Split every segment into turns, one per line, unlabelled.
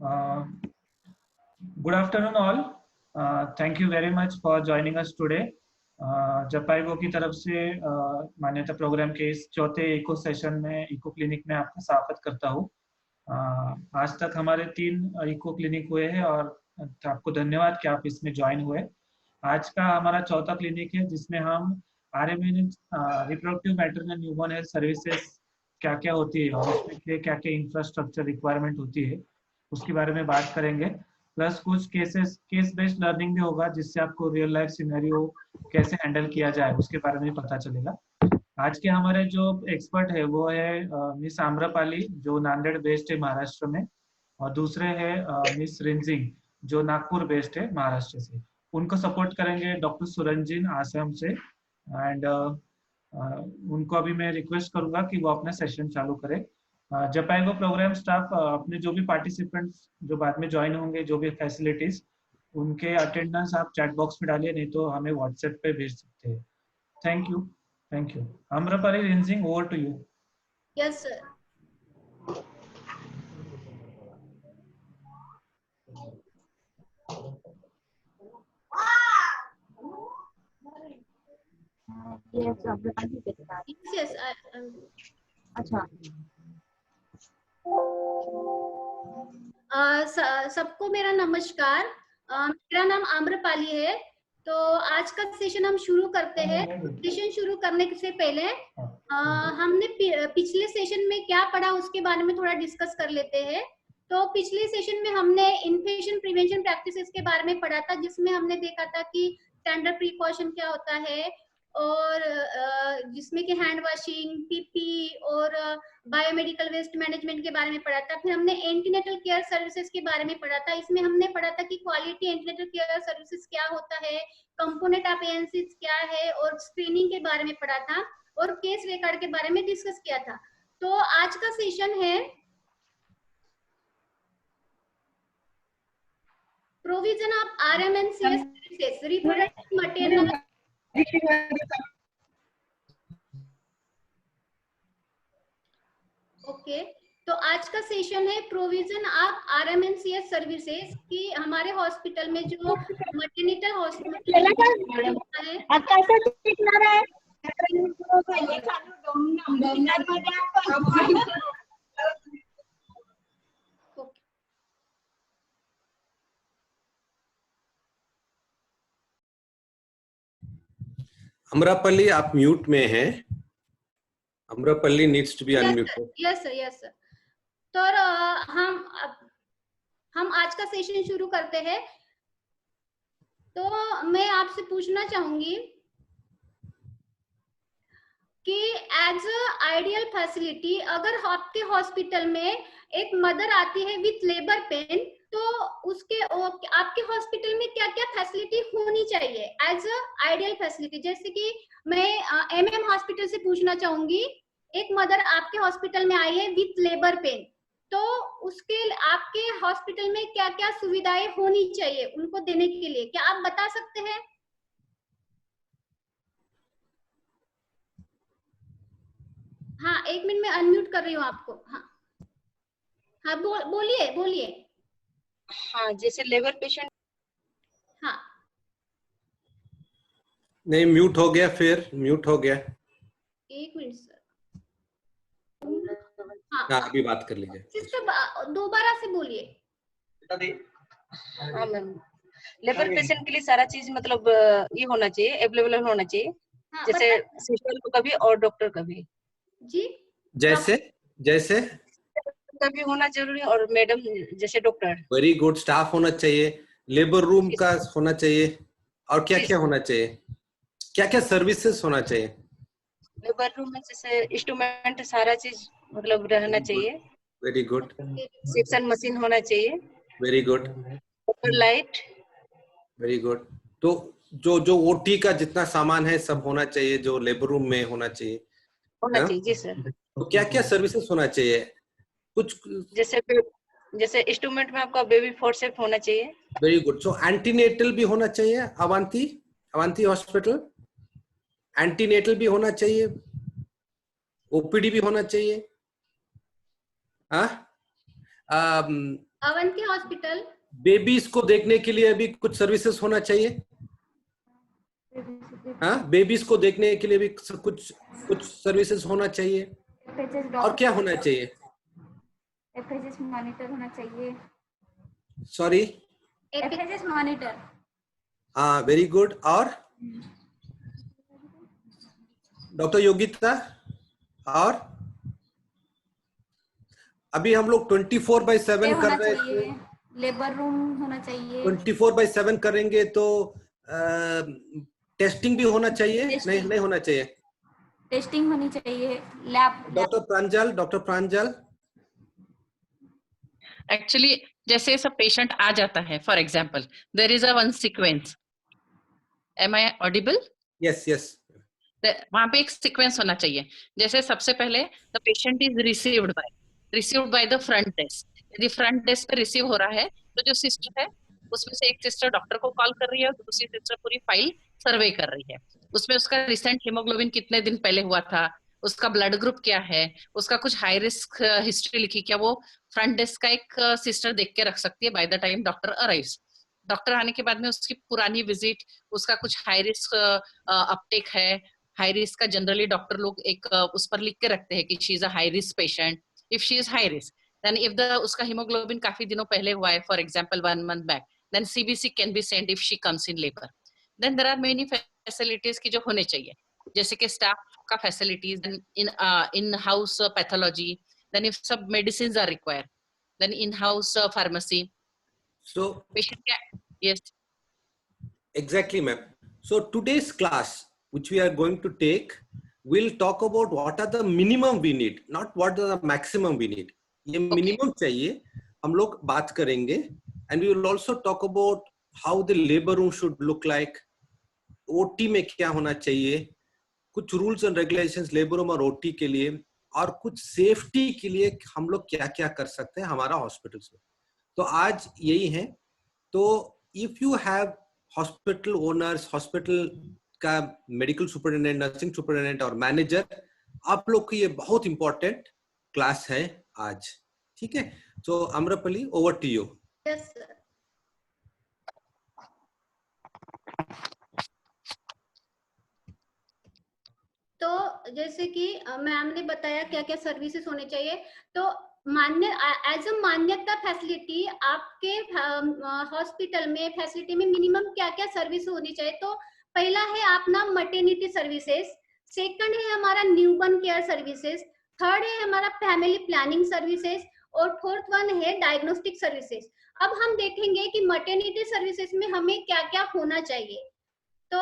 Uh, Good afternoon all. Thank you very much for joining us today. जपाइगो की तरफ से मान्यता प्रोग्राम के इस चौथे इको सेशन में इको क्लिनिक में आपका स्वागत करता हूँ। आज तक हमारे 3 इको क्लिनिक हुए हैं और आपको धन्यवाद कि आप इसमें ज्वाइन हुए। आज का हमारा चौथा क्लिनिक है जिसमें हम RMN reproductive maternal newborn health services क्या क्या होती है और उसमें क्या क्या इंफ्रास्ट्रक्चर रिक्वायरमेंट होती है उसके बारे में बात करेंगे। प्लस कुछ केस बेस्ड लर्निंग भी होगा जिससे आपको रियल लाइफ सिनेरियो कैसे हैंडल किया जाए उसके बारे में पता चलेगा। आज के हमारे जो एक्सपर्ट है वो है मिस आम्रपाली जो नांदेड़ बेस्ड है महाराष्ट्र में, और दूसरे है मिस रिंजिंग जो नागपुर बेस्ड है महाराष्ट्र से। उनको सपोर्ट करेंगे डॉक्टर सुरंजिन आसाम से। एंड उनको अभी मैं रिक्वेस्ट करूंगा कि वो अपना सेशन चालू करें। जपाइगो प्रोग्राम स्टाफ अपने जो भी पार्टिसिपेंट्स जो बाद में ज्वाइन होंगे, जो भी फैसिलिटीज उनके अटेंडेंस आप चैट बॉक्स में डालिए, नहीं तो हमें व्हाट्सएप पे भेज सकते हैं। Thank you. Thank you. Amrapali Rinsing, over to you.
Yes, sir. Yes, अच्छा। सबको मेरा नमस्कार। मेरा नाम आम्रपाली है। तो आज का सेशन हम शुरू करते हैं। सेशन शुरू करने से पहले हमने पिछले सेशन में क्या पढ़ा उसके बारे में थोड़ा डिस्कस कर लेते हैं। तो पिछले सेशन में हमने इन्फेक्शन प्रिवेंशन प्रैक्टिसेस के बारे में पढ़ा था, जिसमें हमने देखा था कि स्टैंडर्ड प्रिकॉशन क्या होता है और जिसमें कि हैंड वॉशिंग, पीपी और बायोमेडिकल वेस्ट मैनेजमेंट के बारे में पढ़ा था। फिर हमने एंटीनेटल केयर सर्विसेज के बारे में पढ़ा था। इसमें हमने पढ़ा था कि क्वालिटी एंटीनेटल केयर सर्विसेज क्या होता है, कंपोनेंट ऑफ एएनसीज क्या है, और स्क्रीनिंग के बारे में पढ़ा था और केस रिकॉर्ड के बारे में डिस्कस किया था। तो आज का सेशन है provision of RMNCS services reproductive maternal. Okay, तो आज का सेशन है प्रोविजन ऑफ RMNCS सर्विसेज की हमारे हॉस्पिटल में जो मैटरनिटल हॉस्पिटल है।
अमरापल्ली आप म्यूट में हैं। Amrapali needs to be unmuted.
Yes sir, yes sir. तो हम आज का सेशन शुरू करते हैं। तो मैं आपसे पूछना चाहूंगी कि एज अ आइडियल फैसिलिटी अगर आपके हॉस्पिटल में एक मदर आती है विथ लेबर पेन, तो उसके आपके हॉस्पिटल में क्या क्या फैसिलिटी होनी चाहिए एज अ आइडियल फैसिलिटी। जैसे कि मैं MM हॉस्पिटल से पूछना चाहूंगी, एक मदर आपके हॉस्पिटल में आई है विथ लेबर पेन, तो उसके आपके हॉस्पिटल में क्या क्या सुविधाएं होनी चाहिए उनको देने के लिए, क्या आप बता सकते हैं? हाँ, 1 मिनट में अनम्यूट कर रही हूँ आपको। हाँ हाँ, बोलिए बोलिए।
हाँ, जैसे लेबर पेशेंट।
हाँ
नहीं, म्यूट हो गया, फिर म्यूट हो गया।
1 मिनट सर।
हाँ, अभी बात कर लीजिए।
सिस्टर दोबारा से बोलिए।
हाँ मैम, लेबर पेशेंट के लिए सारा चीज मतलब ये होना चाहिए, अवेलेबल होना चाहिए।
हाँ,
जैसे सिस्टर का भी और डॉक्टर का भी।
जी,
जैसे जैसे
का भी होना जरूरी है और मैडम जैसे डॉक्टर।
वेरी गुड, स्टाफ होना चाहिए, लेबर रूम का होना चाहिए, और क्या क्या होना चाहिए, क्या क्या सर्विसेज होना चाहिए?
लेबर रूम में जैसे इंस्ट्रूमेंट सारा चीज मतलब रहना चाहिए।
Very good.
सेक्शन मशीन होना चाहिए।
Very good.
Light.
Very good. तो जो जो ओटी का जितना सामान है सब होना चाहिए, जो लेबर रूम में होना चाहिए।
होना चाहिए जी सर।
तो क्या क्या सर्विसेज होना चाहिए? कुछ
जैसे इंस्ट्रूमेंट में आपका बेबी फोर्सेप होना चाहिए।
Very good. सो एंटीनेटल भी होना चाहिए। अवंती हॉस्पिटल एंटीनेटल भी होना चाहिए, ओपीडी भी होना चाहिए। हाँ,
अवंती हॉस्पिटल।
बेबीज को देखने के लिए भी कुछ सर्विसेज होना चाहिए। हाँ, बेबीज को देखने के लिए भी कुछ सर्विसेज होना चाहिए। और क्या होना चाहिए?
FHS मॉनिटर होना चाहिए।
Sorry,
FHS monitor.
हाँ, वेरी गुड। और डॉक्टर योगिता, और अभी हम लोग 24/7 कर रहे थे।
लेबर रूम होना चाहिए।
24/7 करेंगे तो टेस्टिंग भी होना चाहिए। नहीं होना चाहिए।
टेस्टिंग होनी चाहिए। लैब।
डॉक्टर प्रांजल,
एक्चुअली जैसे सब पेशेंट आ जाता है, for example there is a one sequence, am I audible?
Yes yes.
वहां पे एक सीक्वेंस होना चाहिए। जैसे सबसे पहले the patient is received by the front desk. यदि फ्रंट डेस्क पे रिसीव हो रहा है तो जो सिस्टर है उसमें से एक सिस्टर डॉक्टर को कॉल कर रही है और दूसरी सिस्टर पूरी फाइल सर्वे कर रही है। उसमें उसका रिसेंट हीमोग्लोबिन कितने दिन पहले हुआ था, उसका ब्लड ग्रुप क्या है, उसका कुछ हाई रिस्क हिस्ट्री लिखी क्या, वो फ्रंट डेस्क का एक सिस्टर देख के रख सकती है by the time doctor arrives. Doctor आने के बाद में उसकी पुरानी विजिट, उसका कुछ हाई रिस्क अपटेक है, हाई रिस्क का जनरली डॉक्टर लोग एक उस पर लिख के रखते हैं कि she is a high risk patient. If she is high risk, then if उसका हीमोग्लोबिन काफी दिनों पहले हुआ है, for example 1 month back, then CBC can be sent if she comes in labour. Then there are many facilities की जो होने चाहिए, जैसे कि स्टाफ का facilities, in house pathology, then if सब medicine are required, then in house pharmacy.
So
patient क्या, yes
exactly, ma'am. So today's class, which we are going to take, we'll talk about what are the minimum we need, not what are the maximum we need. ये minimum चाहिए, हम लोग बात करेंगे, and we will also talk about how the labor room should look like, OT में क्या होना चाहिए, कुछ rules and regulations labor room और OT के लिए, और कुछ safety के लिए हम लोग क्या क्या कर सकते हैं हमारा हॉस्पिटल्स में। तो आज यही है। तो if you have hospital owners, hospital का मेडिकल सुपरिटेंडेंट, नर्सिंग सुपरिटेंडेंट और मैनेजर, आप लोग की ये बहुत इंपॉर्टेंट क्लास है आज, ठीक है? तो Amrapali, over to you.
Yes sir. तो जैसे कि मैम ने बताया क्या क्या सर्विसेज होने चाहिए, तो एज अ मान्यता फैसिलिटी आपके हॉस्पिटल में फैसिलिटी में मिनिमम क्या क्या सर्विस होनी चाहिए। तो पहला है अपना मटर्निटी सर्विसेज, सेकंड है हमारा न्यूबॉर्न केयर सर्विसेज, थर्ड है हमारा फैमिली प्लानिंग सर्विसेज, और फोर्थ वन है डायग्नोस्टिक सर्विसेज। अब हम देखेंगे कि मटर्निटी सर्विसेज में हमें क्या क्या होना चाहिए। तो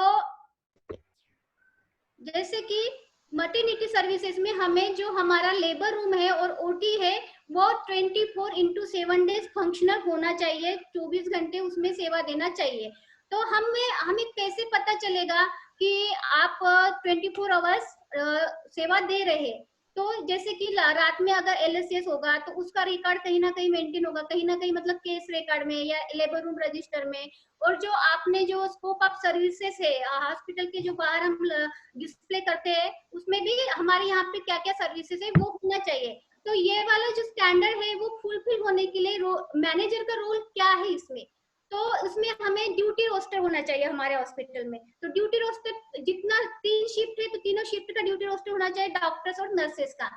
जैसे कि मटर्निटी सर्विसेज में हमें जो हमारा लेबर रूम है और ओटी है वो 24/7 डेज फंक्शनल होना चाहिए, 24 घंटे उसमें सेवा देना चाहिए। तो हमें कैसे पता चलेगा कि आप 24 आवर्स सेवा दे रहे हैं? तो जैसे कि रात में अगर LSS होगा तो उसका रिकॉर्ड कहीं ना कहीं मेंटेन होगा, कहीं ना कहीं मतलब केस रिकॉर्ड में या लेबर रूम रजिस्टर में। और जो आपने जो स्कोप ऑफ सर्विसेज है हॉस्पिटल के जो बाहर हम डिस्प्ले करते हैं उसमें भी हमारे यहाँ पे क्या क्या सर्विसेज है वो होना चाहिए। तो ये वाला जो स्टैंडर्ड है वो फुलफिल होने के लिए मैनेजर का रोल क्या है इसमें? तो उसमें हमें ड्यूटी रोस्टर होना चाहिए हमारे हॉस्पिटल में। तो ड्यूटी रोस्टर जितना 3 शिफ्ट है तो तीनों शिफ्ट का ड्यूटी रोस्टर होना चाहिए डॉक्टर्स और नर्सेस का।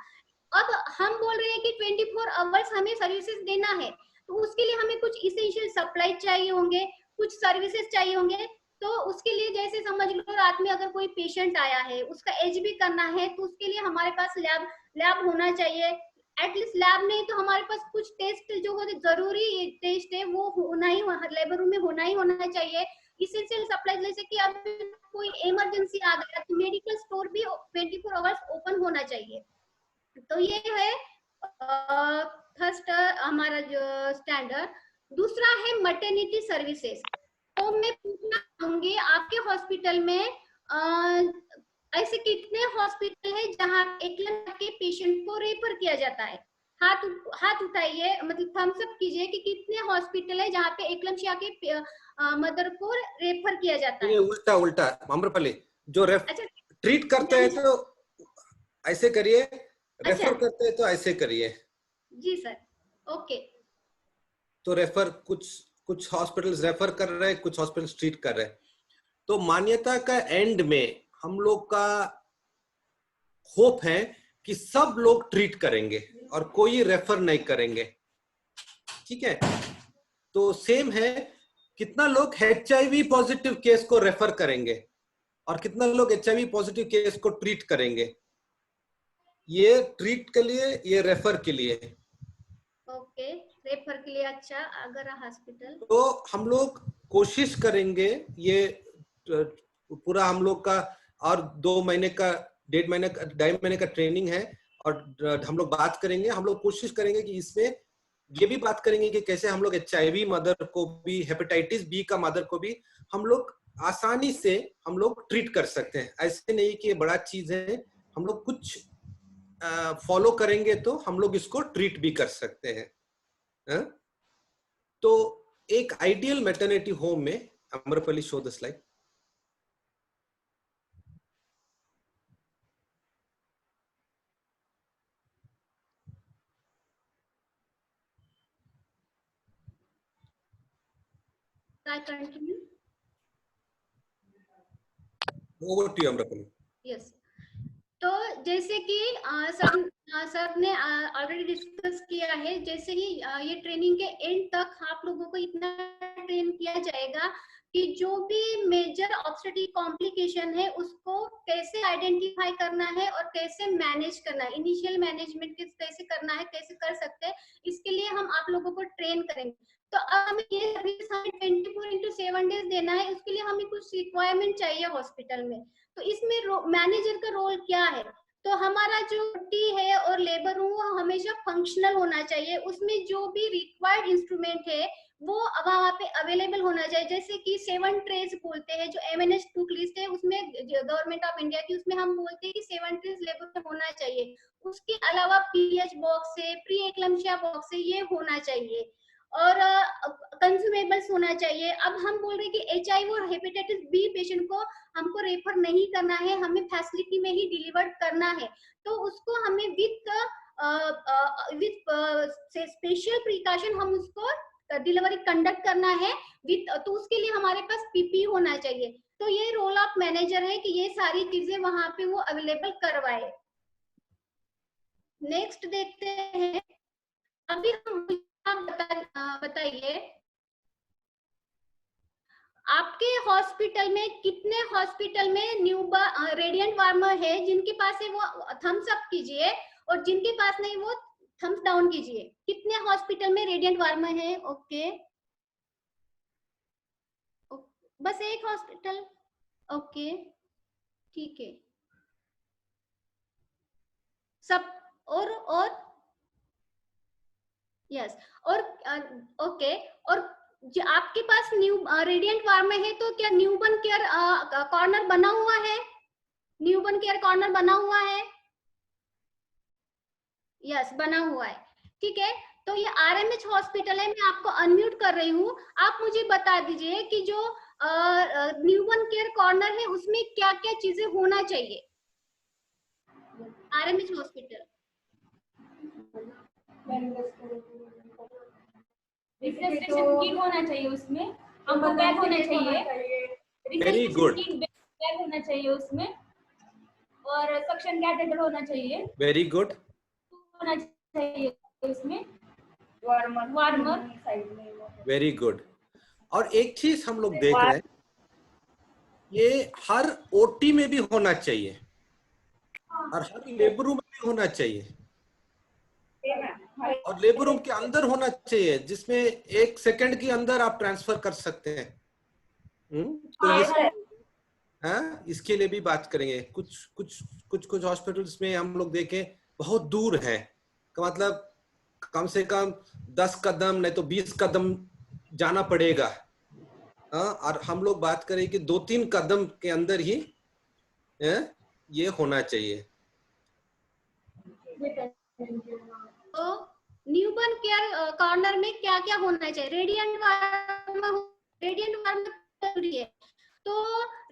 अब हम बोल रहे हैं कि 24 आवर्स हमें सर्विसेज देना है, तो उसके लिए हमें कुछ इसेंशियल सप्लाई चाहिए होंगे, कुछ सर्विसेज चाहिए होंगे। तो उसके लिए जैसे समझ लो रात में अगर कोई पेशेंट आया है उसका एचबी करना है तो उसके लिए हमारे पास लैब होना चाहिए। एटलीस्ट लैब नहीं तो हमारे पास कुछ टेस्ट जो जरूरी टेस्ट है वो होना ही लेबर रूम में होना ही होना चाहिए। इसेंशियल सप्लाई जैसे कि अब कोई इमरजेंसी आ गया तो मेडिकल स्टोर भी 24 आवर्स ओपन होना चाहिए। तो ये है फर्स्ट हमारा जो स्टैंडर्ड। दूसरा है मटर्निटी सर्विसेज। तो मैं पूछना चाहूंगी आपके हॉस्पिटल में ऐसे कितने हॉस्पिटल है जहां एकलम के पेशेंट को रेफर किया जाता है? हाथ उठाइए, मतलब थम्स अप कीजिए कि कितने हॉस्पिटल है जहां पे एकलमशिया के मदर को रेफर किया जाता है।
उल्टा उल्टा अमरपली, जो ट्रीट करते हैं तो ऐसे करिए, रेफर करते हैं तो ऐसे करिए।
जी सर, ओके।
तो रेफर कुछ हॉस्पिटल्स रेफर कर रहे हैं, कुछ हॉस्पिटल्स ट्रीट कर रहे हैं। तो मान्यता का एंड में हम लोग का होप है कि सब लोग ट्रीट करेंगे और कोई रेफर नहीं करेंगे। ठीक है, तो सेम है, कितना लोग HIV पॉजिटिव केस को रेफर करेंगे और कितना लोग HIV पॉजिटिव केस को ट्रीट करेंगे। ये ट्रीट के लिए, ये रेफर के लिए।
ओके, रेफर के लिए। अच्छा, अगर हॉस्पिटल,
तो हम लोग कोशिश करेंगे, ये पूरा हम लोग का और 2 महीने का 1.5 महीने का 2.5 महीने का ट्रेनिंग है और हम लोग बात करेंगे, हम लोग कोशिश करेंगे कि इसमें ये भी बात करेंगे कि कैसे हम लोग HIV मदर को भी, हेपेटाइटिस बी का मदर को भी हम लोग आसानी से हम लोग ट्रीट कर सकते हैं। ऐसे नहीं कि ये बड़ा चीज है, हम लोग कुछ फॉलो करेंगे तो हम लोग इसको ट्रीट भी कर सकते हैं। तो एक आइडियल मैटरनिटी होम में, Amrapali show the slide.
Continue.
Over to Amrapali.
Yes, तो जैसे कि सर ने ऑलरेडी डिस्कस किया है, जैसे ही ये ट्रेनिंग के एंड तक आप लोगों को इतना ट्रेन किया जाएगा कि जो भी मेजर ऑब्स्टेट्रिक कॉम्प्लिकेशन है उसको कैसे आइडेंटिफाई करना है और कैसे मैनेज करना है, इनिशियल मैनेजमेंट कैसे करना है, कैसे कर सकते हैं, इसके लिए हम आप लोगों को ट्रेन करेंगे। तो अब हमें ये सर्विस हमें 24/7 डेज देना है, उसके लिए हमें कुछ रिक्वायरमेंट चाहिए हॉस्पिटल में। तो इसमें मैनेजर का रोल क्या है? तो हमारा जो टी है और लेबर रूम वो हमेशा फंक्शनल होना चाहिए, उसमें जो भी रिक्वायर्ड इंस्ट्रूमेंट है वो वहाँ पे अवेलेबल होना चाहिए। जैसे कि 7 ट्रेज बोलते हैं, जो MNH 2 लिस्ट है उसमें गवर्नमेंट ऑफ इंडिया की, उसमें हम बोलते हैं कि 7 ट्रेज लेबर में होना चाहिए। उसके अलावा PH बॉक्स है, प्री एक्लम्सिया बॉक्स है, ये होना चाहिए और कंज्यूमेबल्स होना चाहिए। अब हम बोल रहे हैं कि HIV और हेपेटाइटिस बी पेशेंट को हमको रेफर नहीं करना है, हमें फैसिलिटी में ही डिलीवर करना है, तो उसको हमें विथ स्पेशल प्रिकॉशन हम उसको डिलीवरी कंडक्ट करना है विथ, तो उसके लिए हमारे पास PPE होना चाहिए। तो ये रोल ऑफ मैनेजर है कि ये सारी चीजें वहां पे वो अवेलेबल करवाए। नेक्स्ट देखते हैं, अभी हम बताइए आपके हॉस्पिटल में कितने हॉस्पिटल में रेडिएंट वार्मर है? जिनके पास है वो थम्स अप कीजिए और जिनके पास नहीं वो थम्स डाउन कीजिए। कितने हॉस्पिटल में रेडिएंट वार्मर है? ओके, बस एक हॉस्पिटल। ओके, ठीक है। सब और यस, और ओके, और जो आपके पास न्यू रेडिएंट वार्मर है तो क्या न्यूबॉर्न केयर कॉर्नर बना हुआ है? न्यूबॉर्न केयर कॉर्नर बना हुआ है? यस, बना हुआ है। ठीक है, तो ये RMH हॉस्पिटल है, मैं आपको अनम्यूट कर रही हूँ। आप मुझे बता दीजिए कि जो न्यूबॉर्न केयर कॉर्नर है उसमें क्या क्या चीजें होना चाहिए RMH हॉस्पिटल?
किट होना चाहिए उसमें, हमको बैग होना चाहिए,
वेरी गुड,
बैग होना चाहिए उसमें, और सक्शन कैथेटर होना चाहिए,
वेरी गुड,
होना चाहिए उसमें, वार्मर,
वेरी गुड। और एक चीज हम लोग देख रहे हैं, ये हर OT में भी होना चाहिए और हर लेबर रूम में भी होना चाहिए और लेबर रूम के अंदर होना चाहिए, जिसमें 1 सेकंड के अंदर आप ट्रांसफर कर सकते हैं। तो इसके लिए भी बात करेंगे। कुछ हॉस्पिटल्स में हम लोग देखें बहुत दूर है, का मतलब कम से कम 10 कदम नहीं तो 20 कदम जाना पड़ेगा। और हम लोग बात करें कि 2-3 कदम के अंदर ही ये होना चाहिए।
तो न्यूबॉर्न केयर कॉर्नर में क्या क्या होना चाहिए? रेडिएंट वार्मर जरूरी है, तो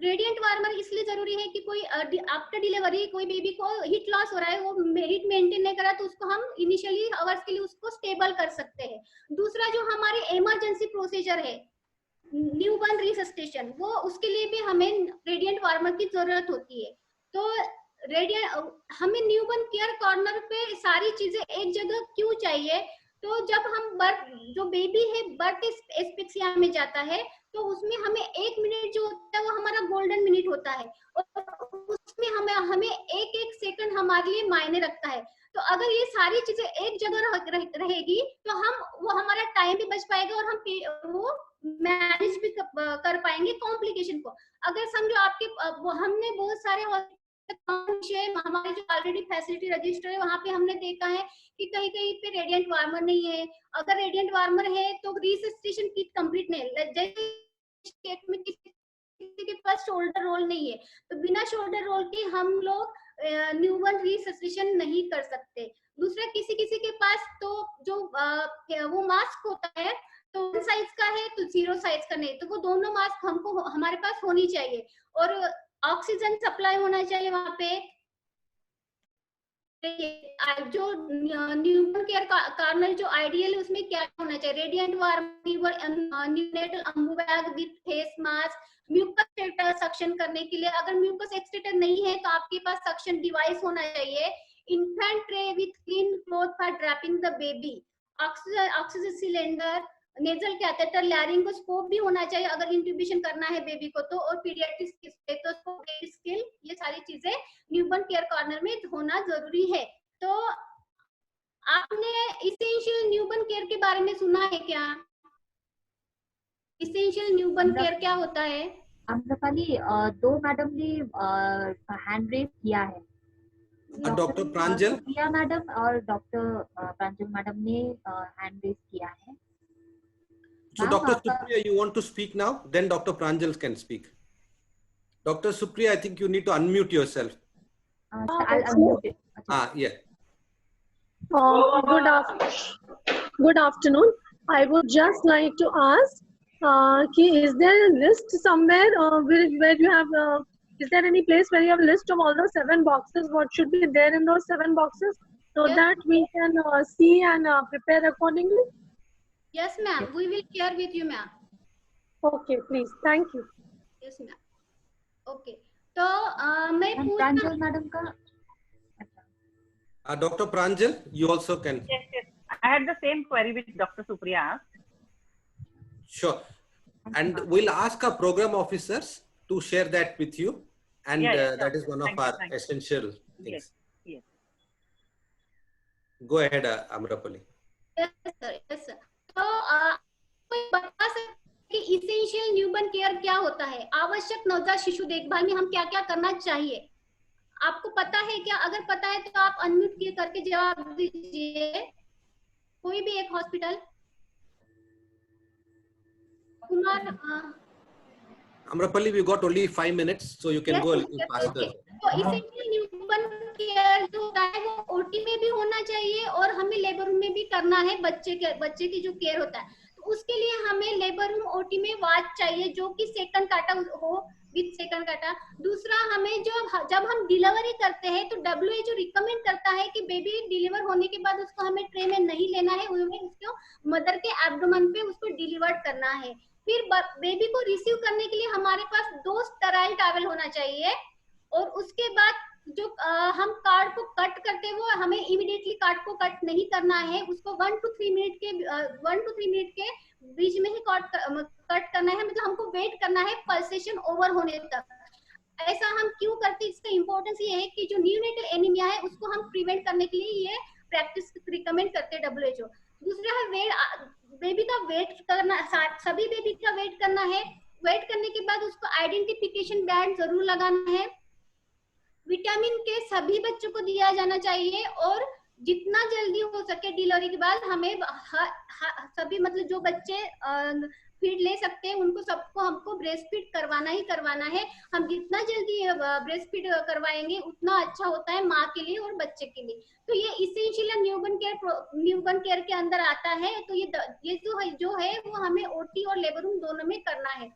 रेडिएंट वार्मर इसलिए जरूरी है कि कोई आफ्टर डिलीवरी कोई बेबी को हीट लॉस हो रहा है, वो हीट मेंटेन नहीं करा, तो उसको हम इनिशियली आवर्स के लिए उसको स्टेबल कर सकते हैं। दूसरा जो हमारे इमरजेंसी प्रोसीजर है न्यूबॉर्न रिसस्टेशन, वो उसके लिए भी हमें रेडिएंट वार्मर की जरूरत होती है। तो हमें न्यूबॉर्न केयर कॉर्नर पे सारी चीजें एक जगह क्यों चाहिए? तो जब हम जो बेबी है बर्थ एस्फिक्सिया में जाता है, तो उसमें हमें 1 मिनट जो होता है वो हमारा गोल्डन मिनट होता है, और उसमें हमें एक एक सेकंड हमारे लिए मायने रखता है। तो अगर ये सारी चीजें एक जगह रहेगी तो वो हमारा टाइम भी बच पाएगा और हम वो मैनेज भी कर पाएंगे कॉम्प्लिकेशन को। अगर समझो आपके हमने बहुत सारे हमारे जो ऑलरेडी फैसिलिटी रजिस्टर है वहां पे हमने देखा है कि कहीं कहीं पे रेडिएंट वार्मर नहीं है। अगर रेडिएंट वार्मर है तो रिसस्टेशन किट कंप्लीट नहीं है, जैसे स्टेट में किसी के पास शोल्डर रोल नहीं है, तो बिना शोल्डर रोल के हम लोग न्यूबॉर्न रिसस्टेशन नहीं कर सकते। दूसरा किसी किसी के पास तो जो वो मास्क होता है तो 1 साइज का है तो 0 साइज का नहीं, तो वो दोनों मास्क हमको हमारे पास होनी चाहिए, और ऑक्सीजन सप्लाई होना चाहिए वहां पे। जो न्यूबॉर्न केयर कॉर्नर जो आइडियल है उसमें क्या होना चाहिए? Radiant warmer, neonatal ambu bag with face mask, mucus extractor suction करने के लिए। अगर म्यूकस एक्सट्रैक्टर नहीं है तो आपके पास सक्शन डिवाइस होना चाहिए। Infant tray with clean cloth for draping the baby, oxygen cylinder, nasal catheter, laryngoscope भी होना चाहिए अगर इंट्यूबेशन करना है बेबी को तो, और पीडियाट्रिक स्टेथोस्कोप, बेबी स्किल, ये सारी चीजें न्यूबॉर्न केयर कॉर्नर में होना जरूरी है। तो आपने इसेंशियल न्यूबॉर्न केयर के बारे में सुना है क्या? इसेंशियल न्यूबॉर्न केयर क्या होता है?
अम्रपाली, 2 मैडम ने हैंड रेज किया है,
डॉक्टर प्रांजल,
सुप्रिया मैडम और डॉक्टर प्रांजल मैडम ने हैंड रेज किया है।
So Dr. Supriya, you want to speak now? Then Dr. Pranjal can speak. Dr. Supriya, I think you need to unmute yourself.
I'll unmute it.
Yeah.
Good afternoon. I would just like to ask, is there a list somewhere where you have, is there any place where you have a list of all those 7 boxes? What should be there in those 7 boxes so that we can see and prepare accordingly?
Yes, ma'am. We will share with you, ma'am.
Okay, please. Thank you.
Yes, ma'am. Okay. तो मैं
प्रांजल madam का,
Dr. Pranjal, you also can.
Yes. I had the same query which Dr. Supriya asked.
Sure. And we'll ask our program officers to share that with you. And that is one of our essential things.
Yes.
Go ahead, Amrapali.
Yes, sir. तो कोई बता सकते कि essential newborn care क्या होता है? आवश्यक नवजात शिशु देखभाल में हम क्या क्या करना चाहिए? आपको पता है क्या? अगर पता है तो आप अनम्यूट करके जवाब दीजिए। कोई भी एक hospital. Kumar,
Amrapali, we got only 5 minutes, so you can go a little faster.
तो इसेंशियल न्यूबॉर्न केयर जो होता है वो ओटी में भी होना चाहिए और हमें लेबर रूम में भी करना है। बच्चे की जो केयर होता है तो उसके लिए हमें लेबर रूम ओटी में वाच चाहिए जो कि सेकंड काटा हो, विद सेकंड काटा। दूसरा, हमें जब हम डिलीवरी करते हैं तो WHO रिकमेंड करता है कि बेबी डिलीवर होने के बाद उसको हमें ट्रे में नहीं लेना है, उसको मदर के एब्डोमेन पे उसको डिलीवर करना है। फिर बेबी को रिसीव करने के लिए हमारे पास 2 स्टेराइल टॉवल होना चाहिए, और उसके बाद जो हम कार्ड को कट करते हैं वो हमें इमीडिएटली कार्ड को कट नहीं करना है, उसको 1 to 3 मिनट के बीच में ही कट करना है, मतलब हमको वेट करना है पल्सेशन ओवर होने तक। ऐसा हम क्यों करते हैं? इसका इंपॉर्टेंस ये है कि जो न्यूनेटल एनीमिया है उसको हम प्रिवेंट करने के लिए ये प्रैक्टिस रिकमेंड करते हैं WHO। दूसरा है बेबी का वेट करना, सभी बेबी का वेट करना है। वेट करने के बाद उसको आइडेंटिफिकेशन बैंड जरूर लगाना है। विटामिन के सभी बच्चों को दिया जाना चाहिए, और जितना जल्दी हो सके डिलीवरी के बाद हमें सभी, मतलब जो बच्चे फीड ले सकते हैं उनको सबको हमको ब्रेस्ट फीड करवाना है। हम जितना जल्दी ब्रेस्ट फीड करवाएंगे उतना अच्छा होता है माँ के लिए और बच्चे के लिए। तो ये इसेंशियल न्यूबॉर्न केयर के अंदर आता है। तो ये जो है वो हमें ओटी और लेबर रूम दोनों में करना है।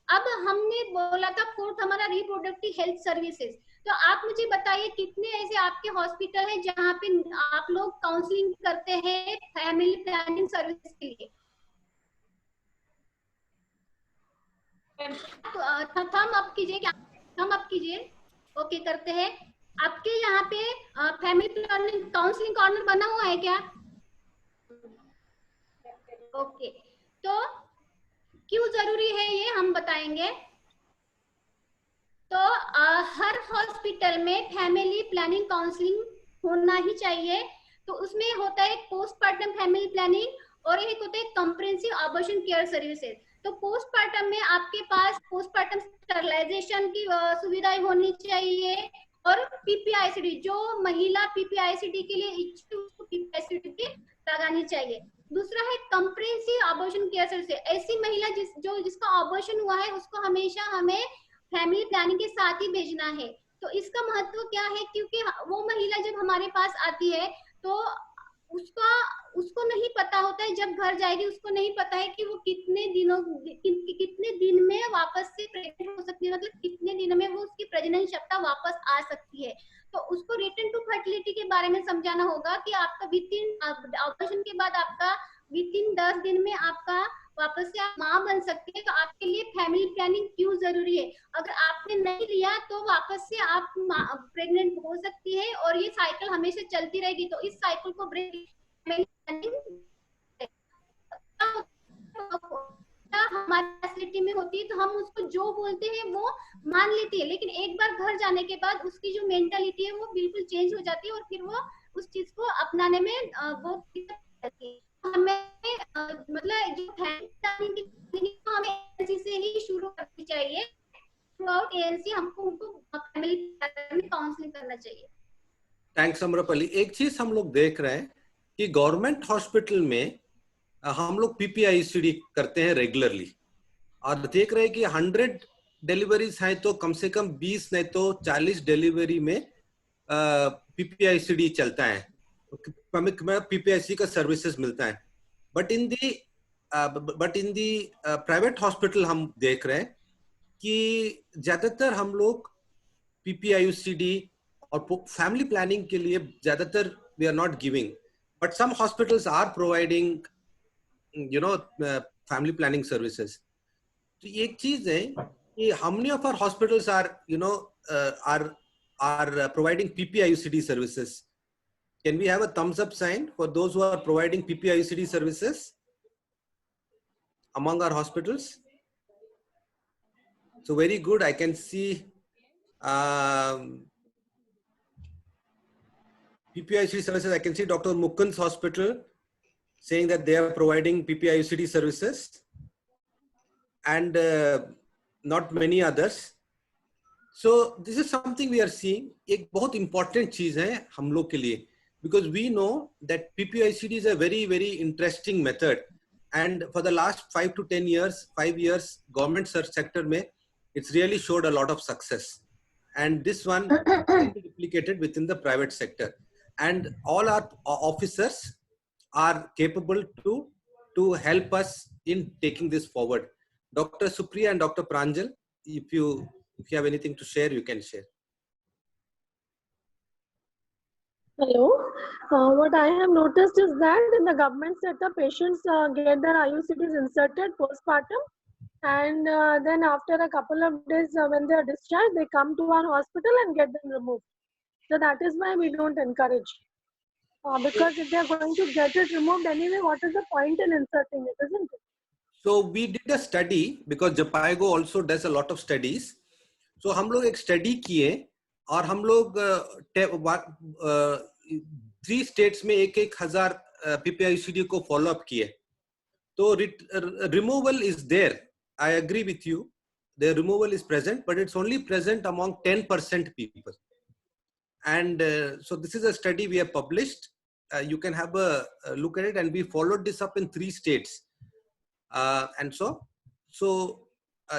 अब हमने बोला था फोर्थ हमारा रिप्रोडक्टिव हेल्थ सर्विसेज। तो आप मुझे बताइए कितने ऐसे आपके हॉस्पिटल हैं जहाँ पे आप लोग काउंसलिंग करते हैं फैमिली प्लानिंग सर्विस के लिए? थम अप कीजिए, क्या थम अप कीजिए। ओके, करते हैं। आपके यहाँ पे फैमिली प्लानिंग काउंसलिंग कॉर्नर बना हुआ है क्या? ओके, तो क्यों जरूरी है ये हम बताएंगे। तो हर हॉस्पिटल में फैमिली प्लानिंग काउंसलिंग होना ही चाहिए। तो उसमें होता है पोस्टमार्टम फैमिली प्लानिंग और एक होता है कॉम्प्रिहेंसिव अबॉर्शन केयर सर्विसेज। तो पोस्टमार्टम में आपके पास पोस्टमार्टम स्टरलाइजेशन की सुविधाएं होनी चाहिए और पीपीआईसीडी, जो महिला पीपीआईसीडी के लिए इच्छुक उसको पीपीआईसीडी भी लगानी चाहिए। दूसरा है कॉम्प्रिहेंसिव अबॉर्शन केयर सर्विसेज। ऐसी महिला जिसका अबॉर्शन हुआ है उसको हमेशा हमें फैमिली प्लानिंग के साथ ही भेजना है। तो इसका महत्व क्या है, क्योंकि वो महिला जब हमारे पास आती है तो उसको नहीं पता होता है, जब घर जाएगी उसको नहीं पता है कि वो कितने दिन में वापस से प्रेग्नेंट हो सकती है, मतलब कितने दिन में वो उसकी प्रजनन क्षमता वापस आ सकती है। तो उसको रिटर्न टू फर्टिलिटी के बारे में समझाना होगा कि आपका विदिन ऑपरेशन के बाद आपका विदिन 10 दिन में आपका वापस से आप माँ बन सकते हैं। तो आपके लिए फैमिली प्लानिंग क्यों जरूरी है। अगर आपने नहीं लिया तो वापस से आप प्रेग्नेंट हो सकती है और ये साइकिल हमेशा चलती रहेगी। तो इस साइकिल को ब्रेक फैमिली प्लानिंग हमारी फैसिलिटी में होती है तो हम उसको जो बोलते हैं वो मान लेती है, लेकिन एक बार घर जाने के बाद उसकी जो मेंटालिटी है वो बिल्कुल चेंज हो जाती है और फिर वो उस चीज को अपनाने में बहुत दिक्कत होती है। हमें मतलब जो फैमिली प्लानिंग की हमें एएनसी से ही शुरू करनी चाहिए। थ्रू आउट एएनसी हमको उनको फैमिली प्लानिंग काउंसलिंग करना चाहिए।
थैंक्स अमरपाली। एक चीज हम लोग देख रहे हैं कि गवर्नमेंट हॉस्पिटल में हम लोग पीपीआईसीडी करते हैं रेगुलरली और देख रहे हैं कि 100 डिलीवरीज हैं तो कम से कम 20 नहीं तो 40 डिलीवरी में पीपीआईसीडी चलता है, पीपीआईसी का सर्विसेज मिलता है। But in the private hospital हम देख रहे हैं कि ज्यादातर हम लोग पीपीआईसीडी और फैमिली प्लानिंग के लिए ज्यादातर we are not giving, but some hospitals are providing family planning services. तो एक चीज है कि how many of our hospitals are providing PPIUCD services? Can we have a thumbs up sign for those who are providing PPIUCD services among our hospitals? So very good. I can see PPIUCD services. I can see Dr. Mukund's hospital saying that they are providing PPIUCD services, and not many others. So this is something we are seeing. एक बहुत important चीज है हम लोग के लिए, because we know that PPICD is a very, very interesting method, and for the last 5 to 10 years, 5 years, government search sector में it's really showed a lot of success, and this one can be replicated within the private sector, and all our officers are capable to help us in taking this forward. Dr. Supriya and Dr. Pranjal, if you have anything to share, you can share.
Hello. What I have noticed is that in the government sector, patients get their IUCDs inserted postpartum, and then after a couple of days when they are discharged, they come to our hospital and get them removed. So that is why we don't encourage. Because if they are going to get it removed anyway, what is the point in inserting it, isn't it?
So we did a study, because Japaigo also does a lot of studies. So हम लोग एक study किए और हम लोग 3 states में 1,000 PPICD को follow up किए. तो removal is there. I agree with you. The removal is present, but it's only present among 10% people. And so this is a study we have published. You can have a look at it, and we followed this up in 3 states. And so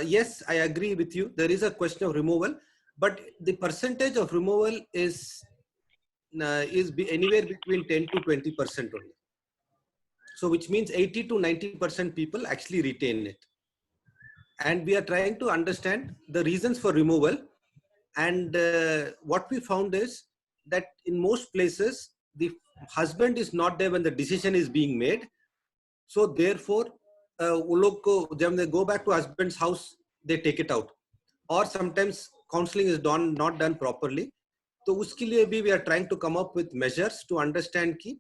yes, I agree with you. There is a question of removal, but the percentage of removal is anywhere between 10 to 20% only. So which means 80 to 90% people actually retain it. and we are trying to understand the reasons for removal. And what we found is that in most places, the husband is not there when the decision is being made. So therefore, वो लोग को जब they go back to husband's house, they take it out. Or sometimes counseling is not done properly. तो उसके लिए भी we are trying to come up with measures to understand कि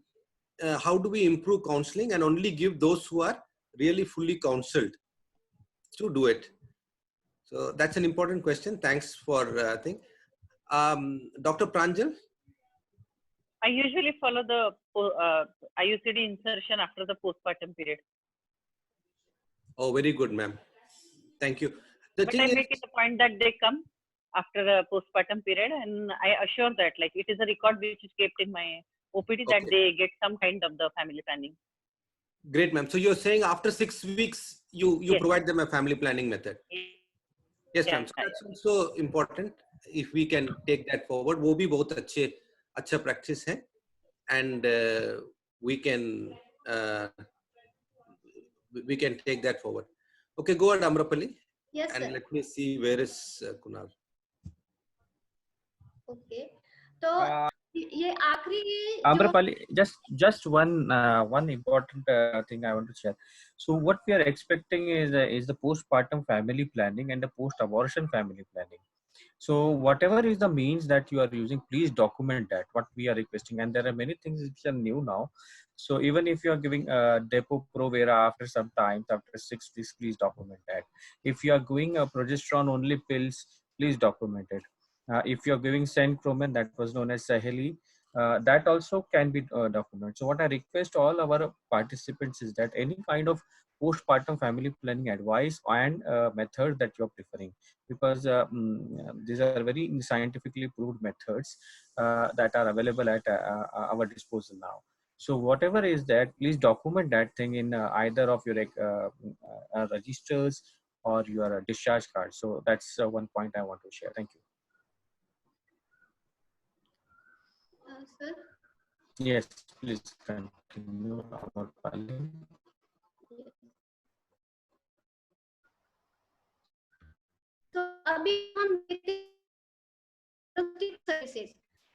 how do we improve counseling and only give those who are really fully counseled to do it. So that's an important question. Thanks for thing. Dr. Pranjal?
I usually follow the IUCD insertion after the postpartum period.
Oh, very good, ma'am. Thank you.
But I make it a point that they come after the postpartum period, and I assure that like it is a record which is kept in my OPD that they get some kind of the family planning.
Great, ma'am. So you're saying after 6 weeks, you
Yes.
provide them a family planning method. Yes, ma'am. So that's also important. If we can take that forward, वो भी बहुत अच्छा practice है, and we can take that forward. Okay, go ahead, Amrapali.
Yes,
and
sir.
let me see where is Kunal.
Okay. तो ये आखिरी
Amrapali, just one important thing I want to share. So what we are expecting is the postpartum family planning and the post-abortion family planning. So whatever is the means that you are using, please document that, what we are requesting. And there are many things which are new now. So even if you are giving Depo-Provera after some time, after 6 weeks, please document that. If you are giving progesterone only pills, please document it. If you are giving Sencromen, that was known as Saheli, that also can be documented. So what I request all our participants is that any kind of postpartum family planning advice and method that you are preferring, because these are very scientifically proved methods that are available at our disposal now. So whatever is that, please document that thing in either of your registers or your discharge card. So that's one point I want to share. Thank you.
Sir.
Yes, please continue. Amrapali.
तो अभी हम देखते हैं services.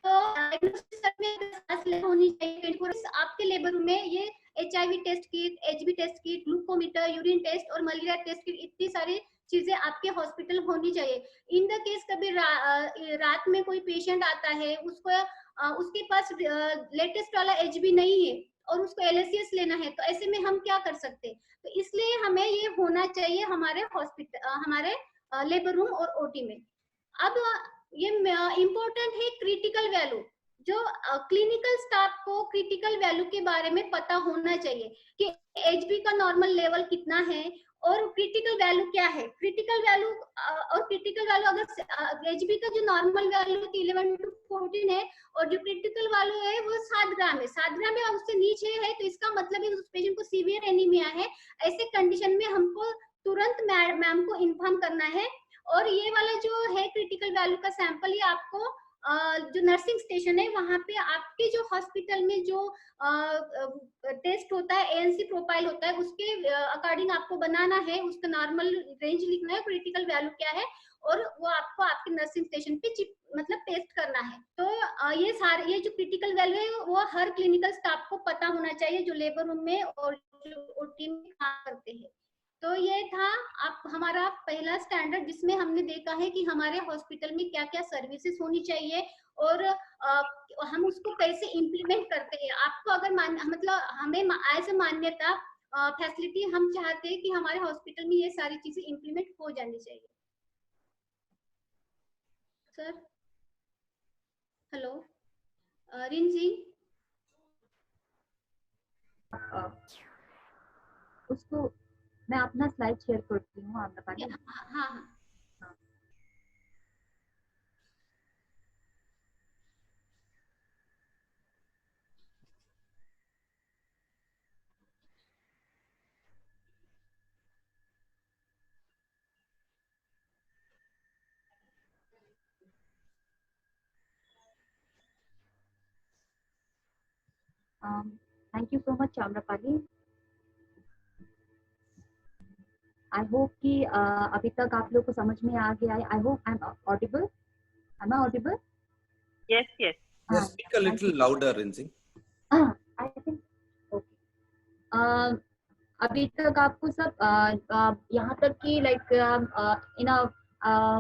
तो diagnostic service होनी चाहिए 24 आपके labour room में। ये HIV test kit, HB test kit, glucometer, urine test और मलेरिया टेस्ट किट, इतनी सारी चीजें आपके हॉस्पिटल होनी चाहिए। इन द केस कभी रात में कोई पेशेंट आता है, उसके पास लेटेस्ट वाला HB नहीं है और उसको LSCS लेना है, तो ऐसे में हम क्या कर सकते हैं? तो इसलिए हमें ये होना चाहिए हमारे हॉस्पिटल, हमारे लेबर रूम और OT में। अब ये इम्पोर्टेंट है क्रिटिकल वैल्यू, जो क्लिनिकल स्टाफ को क्रिटिकल वैल्यू के बारे में पता होना चाहिए कि HB का नॉर्मल लेवल कितना है और क्रिटिकल वैल्यू क्या है। क्रिटिकल वैल्यू अगर HB का जो नॉर्मल वैल्यू 11 to 14 है और जो क्रिटिकल वैल्यू है वो 7 ग्राम है, 7 ग्राम है, उससे नीचे है तो इसका मतलब है उस पेशेंट को सीवियर एनीमिया है। ऐसे कंडीशन में हमको तुरंत मैम को इन्फॉर्म करना है। और ये वाला जो है क्रिटिकल वैल्यू का सैंपल, ये आपको जो नर्सिंग स्टेशन है वहां पे आपके जो हॉस्पिटल में जो टेस्ट होता है, ANC प्रोफाइल होता है, उसके अकॉर्डिंग आपको बनाना है, उसका नॉर्मल रेंज लिखना है, क्रिटिकल वैल्यू क्या है, और वो आपको आपके नर्सिंग स्टेशन पे मतलब टेस्ट करना है। तो ये जो क्रिटिकल वैल्यू है वो हर क्लिनिकल स्टाफ को पता होना चाहिए जो लेबर रूम में और जो टीम में काम करते हैं। तो ये था आप हमारा पहला स्टैंडर्ड, जिसमें हमने देखा है कि हमारे हॉस्पिटल में क्या क्या सर्विसेज होनी चाहिए और हम उसको कैसे इम्प्लीमेंट करते हैं। आपको अगर मतलब हमें एज ए मान्यता फैसिलिटी हम चाहते हैं कि हमारे हॉस्पिटल में ये सारी चीजें इम्प्लीमेंट हो जानी चाहिए। सर हेलो रिन जी,
उसको मैं अपना स्लाइड शेयर करती हूँ आम्रपाली।
हाँ।
Thank you so much, Amrapali. I hope कि अभी तक आप लोग को समझ में आ गया है. I hope I am audible. Am I audible?
Yes, yes.
Yes, speak a little louder, Rinzi.
I think okay. अभी तक आपको सब यहाँ तक कि लाइक इन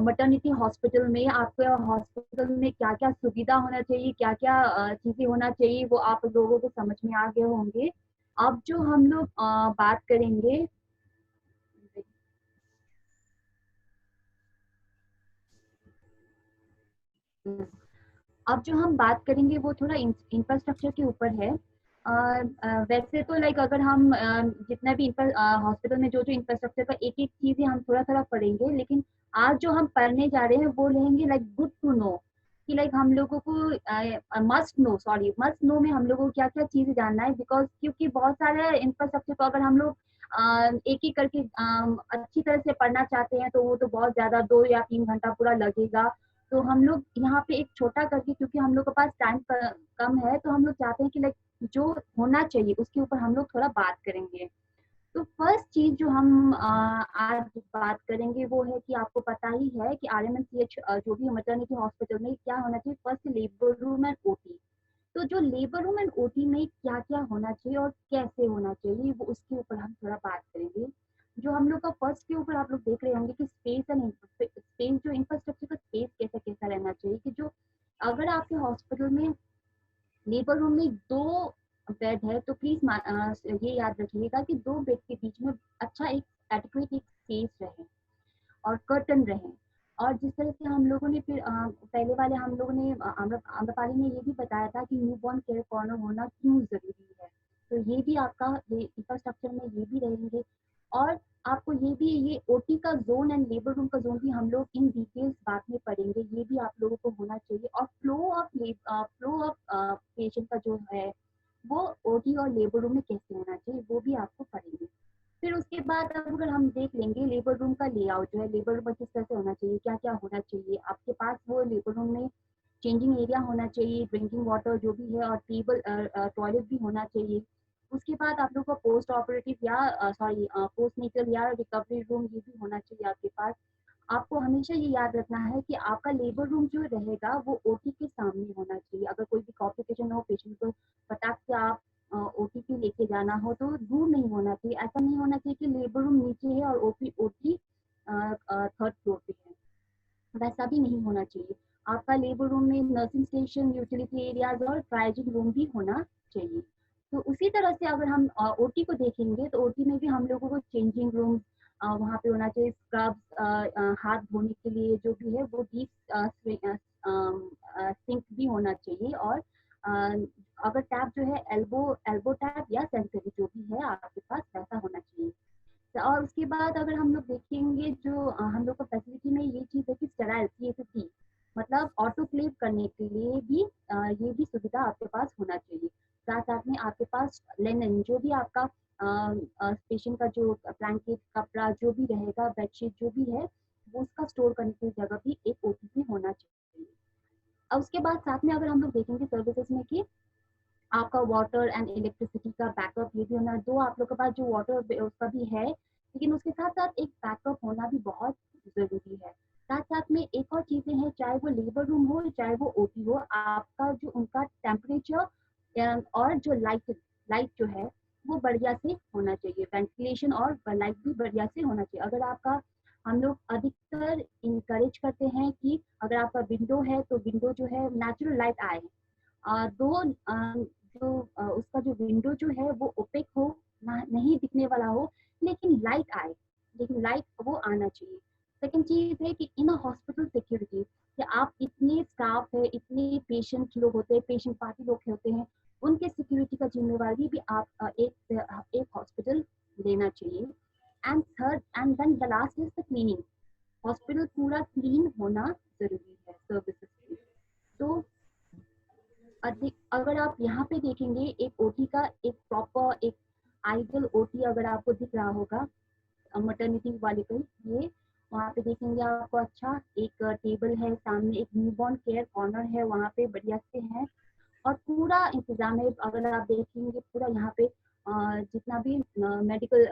मटर्निटी हॉस्पिटल में आपके हॉस्पिटल में क्या क्या सुविधा होना चाहिए, क्या क्या चीजें होना चाहिए, वो आप लोगों को समझ में आ गए होंगे. अब जो हम लोग बात करेंगे, अब जो हम बात करेंगे वो थोड़ा इंफ्रास्ट्रक्चर के ऊपर है. वैसे तो लाइक अगर हम जितना भी हॉस्पिटल में जो जो इंफ्रास्ट्रक्चर का एक एक चीजें हम थोड़ा थोड़ा पढ़ेंगे, लेकिन आज जो हम पढ़ने जा रहे हैं वो रहेंगे लाइक गुड टू नो, कि लाइक हम लोगों को मस्ट नो में हम लोगों को क्या क्या चीजें जानना है. बिकॉज क्योंकि बहुत सारे इंफ्रास्ट्रक्चर को अगर हम लोग एक ही करके अच्छी तरह से पढ़ना चाहते हैं तो वो तो बहुत ज्यादा 2 या 3 घंटा पूरा लगेगा. तो हम लोग यहाँ पे एक छोटा करके, क्योंकि हम लोग के पास टाइम कम है, तो हम लोग चाहते हैं कि लाइक जो होना चाहिए उसके ऊपर हम लोग थोड़ा बात करेंगे. तो फर्स्ट चीज जो हम आज बात करेंगे वो है कि आपको पता ही है कि RMNCH जो भी मैटरनिटी हॉस्पिटल में क्या होना चाहिए. First labour room and OT. तो जो लेबर रूम एंड OT में क्या क्या होना चाहिए और कैसे होना चाहिए, वो उसके ऊपर हम थोड़ा बात करेंगे. जो हम लोग का फर्स्ट के ऊपर आप लोग देख रहे होंगे कि स्पेस एंड स्पेस, जो इंफ्रास्ट्रक्चर का स्पेस कैसा कैसा रहना चाहिए, कि जो अगर आपके हॉस्पिटल में लेबर रूम में 2 बेड है तो प्लीज ये याद रखिएगा कि 2 बेड के बीच में अच्छा एक एडिक्वेट एक स्पेस रहे और कर्टन रहे. और जिस तरह से हम लोगों ने फिर पहले वाले हम लोगों ने आम्रपाली ने ये भी बताया था कि न्यूबॉर्न केयर कॉर्नर होना क्यों जरूरी है. तो ये भी आपका ये इंफ्रास्ट्रक्चर में ये भी रहेंगे. और आपको ये भी ये OT का जोन एंड लेबर रूम का जोन भी हम लोग इन डिटेल्स बाद में पढ़ेंगे. ये भी आप लोगों को होना चाहिए. और फ्लो ऑफ पेशेंट का जो है वो OT और लेबर रूम में कैसे होना चाहिए वो भी आपको पढ़ेंगे. फिर उसके बाद अगर हम देख लेंगे लेबर रूम का लेआउट जो है, लेबर रूम किस तरह से होना चाहिए, क्या क्या होना चाहिए. आपके पास वो लेबर रूम में चेंजिंग एरिया होना चाहिए, ड्रिंकिंग वाटर जो भी है, और टेबल टॉयलेट भी होना चाहिए. उसके बाद आप लोग को पोस्ट ऑपरेटिव या पोस्ट नेटल या रिकवरी रूम ये भी होना चाहिए आपके पास. आपको हमेशा ये याद रखना है कि आपका लेबर रूम जो रहेगा वो OT के सामने होना चाहिए. अगर कोई भी कॉम्प्लिकेशन हो पेशेंट को फटाक से आप OT लेके जाना हो तो दूर नहीं होना चाहिए. ऐसा नहीं होना चाहिए कि लेबर रूम नीचे है और OT 3rd फ्लोर पे है, वैसा भी नहीं होना चाहिए. आपका लेबर रूम में नर्सिंग स्टेशन, यूटिलिटी एरियाज और ट्राइजिंग रूम भी होना चाहिए. तो उसी तरह से अगर हम OT को देखेंगे तो OT में भी हम लोगों को चेंजिंग रूम वहाँ पे होना चाहिए. स्क्रब्स, हाथ धोने के लिए जो भी है वो डीप सिंक भी होना चाहिए. और अगर टैप जो है एल्बो टैप या सेंसरी जो भी है आपके पास वैसा होना चाहिए. और उसके बाद अगर हम लोग देखेंगे जो हम लोग का फैसिलिटी में ये चीज है कि स्टेराइल CFT मतलब ऑटोक्लेव करने के लिए भी ये भी सुविधा आपके पास होना चाहिए. साथ साथ में आपके पास लेनिन जो भी आपका पेशेंट का जो ब्लैंकेट कपड़ा जो भी रहेगा, बेडशीट जो भी है, वो उसका स्टोर करने की जगह भी एक OT में होना चाहिए. और उसके बाद साथ में अगर हम लोग देखेंगे सर्विसेज में कि आपका वाटर एंड इलेक्ट्रिसिटी का बैकअप ये भी होना. दो आप लोग के पास जो वाटर उसका भी है, लेकिन उसके साथ साथ एक बैकअप होना भी बहुत जरूरी है. साथ साथ में एक और चीजें हैं, चाहे वो लेबर रूम हो चाहे वो OT हो, आपका जो उनका टेम्परेचर और जो लाइट जो है वो बढ़िया से होना चाहिए. वेंटिलेशन और लाइट भी बढ़िया से होना चाहिए. अगर आपका हम लोग अधिकतर इनकरेज करते हैं कि अगर आपका विंडो है तो विंडो जो है नेचुरल लाइट आए. उसका जो विंडो जो है वो ओपेक हो, नहीं दिखने वाला हो, लेकिन लाइट आए, लेकिन लाइट वो आना चाहिए. सेकंड चीज है कि इन हॉस्पिटल सिक्योरिटी, कि आप इतने स्टाफ है, इतने पेशेंट लोग होते हैं, पेशेंट पार्टी लोग होते हैं, उनके सिक्योरिटी का जिम्मेवारी भी आप एक हॉस्पिटल लेना चाहिए. And third and then the last is the cleaning. Hospital पूरा क्लीन होना जरूरी है सर्विसेज के. तो अगर आप यहाँ पे देखेंगे एक OT का एक प्रॉपर एक आइडियल OT अगर आपको दिख रहा होगा मैटरनिटी वाले को, ये वहाँ पे देखेंगे आपको अच्छा एक टेबल है, सामने एक न्यूबॉर्न केयर कॉर्नर है, वहाँ पे बढ़िया से है और पूरा इंतजाम है. अगर आप देखेंगे पूरा यहाँ पे जितना भी मेडिकल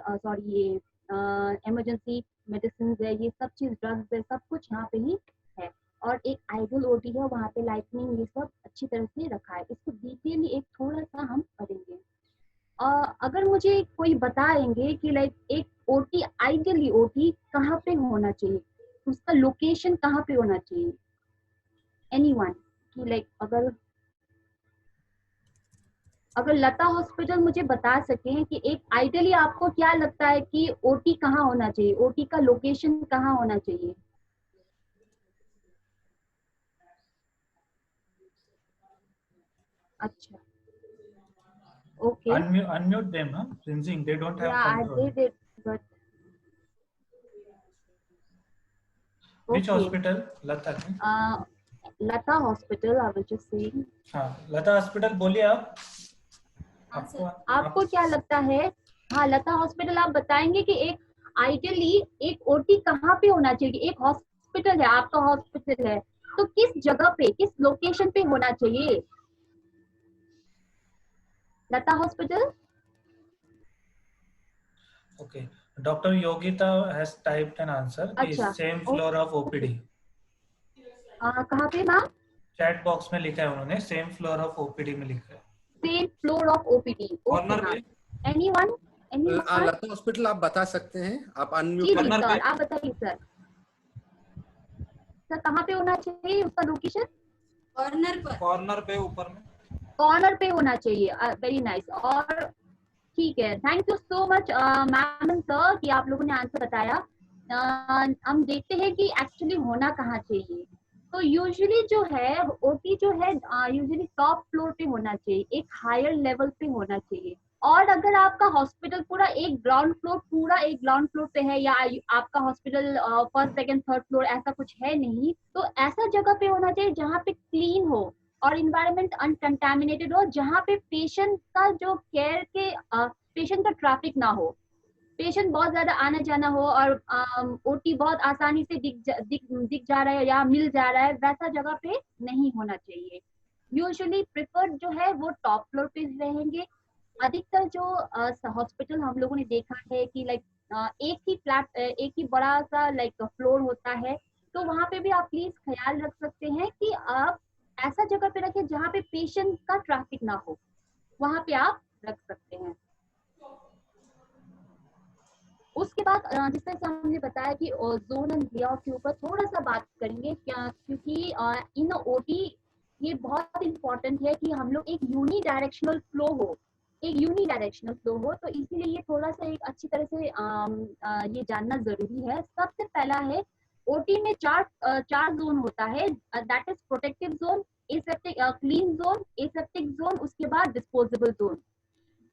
इमरजेंसी मेडिसिन है, ये सब चीज ड्रग्स है, सब कुछ यहाँ पे ही है। और एक आइडियल ओटी है, वहाँ पे लाइटनिंग ये सब अच्छी तरह से रखा है। इसको डिटेल एक थोड़ा सा हम पढ़ेंगे। अगर मुझे कोई बताएंगे कि लाइक एक ओटी, आइडियली ओटी कहाँ पे होना चाहिए, उसका लोकेशन कहाँ पे होना चाहिए, एनीवन कि लाइक अगर लता हॉस्पिटल मुझे बता सकें कि एक आइडियली आपको क्या लगता है कि ओटी कहाँ होना चाहिए, ओटी का लोकेशन कहाँ होना चाहिए? अच्छा, okay.
Unmute them, huh? Rinzing, they don't have control.
Yeah, I did it, but
Which
okay.
hospital? Lata.
Lata Hospital, I was just saying.
हाँ, लता हॉस्पिटल बोलिए आप।
आपको क्या लगता है? हाँ, लता हॉस्पिटल आप बताएंगे कि एक आइडियली एक ओटी कहाँ पे होना चाहिए? एक हॉस्पिटल है, आपका हॉस्पिटल है, तो किस जगह पे, किस लोकेशन पे होना चाहिए लता hospital?
Okay, Dr. Yogita has typed an answer.
अच्छा,
same floor of OPD.
कहाँ पे मैम?
चैट बॉक्स में लिखा है उन्होंने, सेम फ्लोर ऑफ ओपीडी में लिखा है।
Same floor of OPD.
Corner पे।
एनीवन?
लता हॉस्पिटल आप बता सकते हैं, आप अनम्यूट
कॉर्नर पे। आप बताइए सर, कहाँ पे होना चाहिए उसका लोकेशन?
कॉर्नर पर।
कॉर्नर पे ऊपर में।
कॉर्नर पे होना चाहिए। Very nice. और ठीक है, thank you so much ma'am and sir कि आप लोगों ने आंसर बताया। हम देखते हैं कि एक्चुअली होना कहाँ चाहिए। तो यूजुअली जो है ओटी जो है यूजुअली टॉप फ्लोर पे होना चाहिए, एक हायर लेवल पे होना चाहिए। और अगर आपका हॉस्पिटल पूरा एक ग्राउंड फ्लोर पे है या आपका hospital first second third floor ऐसा कुछ है नहीं, तो ऐसा जगह पे होना चाहिए जहाँ पे क्लीन हो और इन्वायरमेंट अनकंटामिनेटेड हो, जहाँ पे पेशेंट का जो केयर के पेशेंट का ट्रैफिक ना हो, पेशेंट बहुत ज्यादा आना जाना हो और ओटी बहुत आसानी से दिख जा रहा है या मिल जा रहा है, वैसा जगह पे नहीं होना चाहिए। यूजुअली प्रिफर्ड जो है वो टॉप फ्लोर पे रहेंगे। अधिकतर जो हॉस्पिटल हम लोगों ने देखा है कि लाइक एक ही बड़ा सा लाइक फ्लोर होता है, तो वहाँ पे भी आप प्लीज ख्याल रख सकते हैं कि आप ऐसा जगह पे रखें जहाँ पे पेशेंट का ट्रैफिक ना हो, वहाँ पे आप रख सकते हैं। उसके बाद जिस तरह से हमने बताया कि जोन एंड लेआउट के ऊपर थोड़ा सा बात करेंगे क्या, क्योंकि इन ओटी ये बहुत इंपॉर्टेंट है कि हम लोग एक यूनिडायरेक्शनल फ्लो हो, तो इसीलिए ये थोड़ा सा एक अच्छी तरह से ये जानना जरूरी है। सबसे पहला है ओटी में चार जोन होता है, that is protective zone, aseptic clean zone, aseptic zone, उसके बाद डिस्पोजेबल जोन।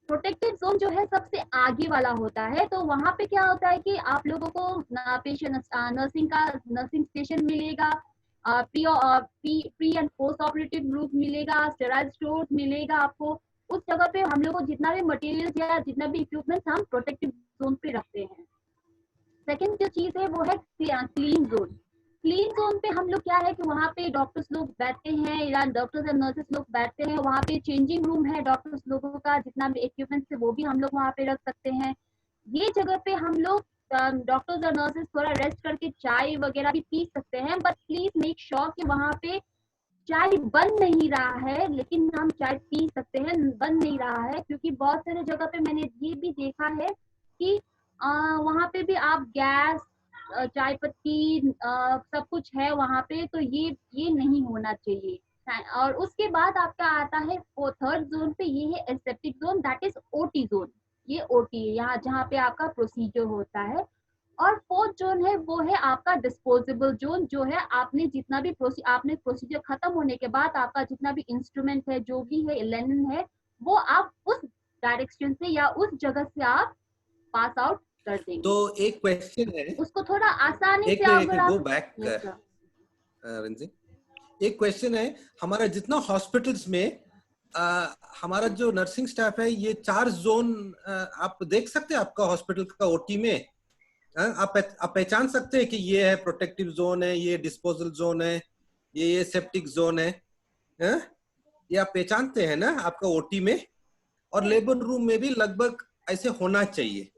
प्रोटेक्टिव जोन जो है सबसे आगे वाला होता है, तो वहां पे क्या होता है कि आप लोगों को पेशेंट नर्सिंग स्टेशन मिलेगा, pre and post operative group मिलेगा, स्टेराइल स्टोर मिलेगा आपको। उस जगह पे हम लोग को जितना भी मटेरियल या जितना भी इक्विपमेंट हम प्रोटेक्टिव जोन पे रखते हैं। सेकेंड जो चीज है वो है क्लीन जोन। क्लीन जोन पे हम लोग क्या है कि वहाँ पे डॉक्टर्स लोग बैठते हैं या डॉक्टर्स एंड नर्सेस लोग बैठते हैं, वहाँ पे चेंजिंग रूम है डॉक्टर्स लोगों का, जितना भी इक्विपमेंट है वो भी हम लोग वहाँ पे रख सकते हैं। ये जगह पे हम लोग डॉक्टर्स और नर्सेस थोड़ा रेस्ट करके चाय वगैरह भी पी सकते हैं, बट प्लीज मेक श्योर कि वहाँ पे चाय बन नहीं रहा है, लेकिन हम चाय पी सकते हैं, बन नहीं रहा है, क्योंकि बहुत सारे जगह पे मैंने ये भी देखा है कि वहाँ पे भी आप गैस चाय पत्ती सब कुछ है वहाँ पे, तो ये नहीं होना चाहिए। और उसके बाद आपका आता है वो थर्ड जोन पे, ये है aseptic zone, that is OT zone. ये ओटी है यहाँ जहाँ पे आपका प्रोसीजर होता है। और फोर्थ जोन है वो है आपका डिस्पोजेबल जोन, जो है आपने जितना भी प्रोसीजर खत्म होने के बाद आपका जितना भी इंस्ट्रूमेंट है, जो भी है लेनिन है, वो आप उस डायरेक्शन से या उस जगह से आप पास आउट कर देंगे।
तो एक क्वेश्चन है,
उसको थोड़ा आसानी से अगर आप
गो बैक रंजी, एक क्वेश्चन है, हमारा जितना हॉस्पिटल्स में हमारा जो नर्सिंग स्टाफ है, ये 4 जोन आप देख सकते हैं आपका हॉस्पिटल का ओटी में? आप पहचान सकते हैं कि ये है प्रोटेक्टिव जोन है, ये डिस्पोजल जोन है, ये सेप्टिक जोन है, ये आप पहचानते हैं ना आपका ओटी में? और लेबर रूम में भी लगभग ऐसे होना चाहिए।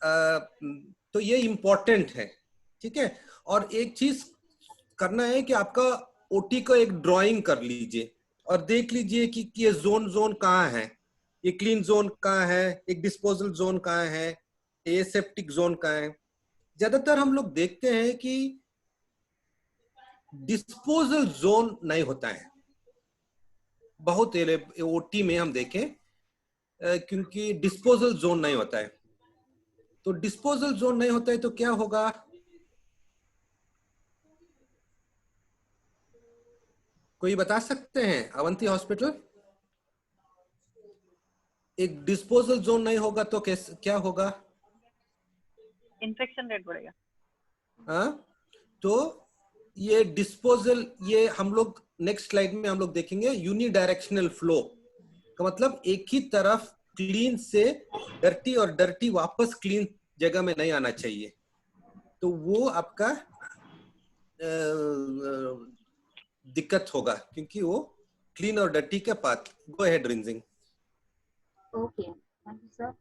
तो ये इम्पोर्टेंट है, ठीक है। और एक चीज करना है कि आपका ओटी का एक ड्राइंग कर लीजिए और देख लीजिए कि ये जोन कहाँ है, ये क्लीन जोन कहाँ है, एक डिस्पोजल जोन कहाँ है, ये सेप्टिक जोन कहाँ है। ज्यादातर हम लोग देखते हैं कि डिस्पोजल जोन नहीं होता है बहुत ओटी में हम देखें, क्योंकि डिस्पोजल जोन नहीं होता है। तो डिस्पोजल जोन नहीं होता है तो क्या होगा, कोई बता सकते हैं? अवंती हॉस्पिटल, एक डिस्पोजल जोन नहीं होगा तो कैसे क्या होगा?
इन्फेक्शन रेट बढ़ेगा।
हाँ, तो ये डिस्पोजल, ये हम लोग नेक्स्ट स्लाइड में हम लोग देखेंगे। यूनिडायरेक्शनल फ्लो का मतलब एक ही तरफ क्लीन से डर्टी और डर्टी वापस क्लीन जगह में नहीं आना चाहिए। तो वो आपका दिक्कत होगा क्योंकि वो क्लीन और डर्टी के path. Go ahead Rinzing.
Okay, thank you sir.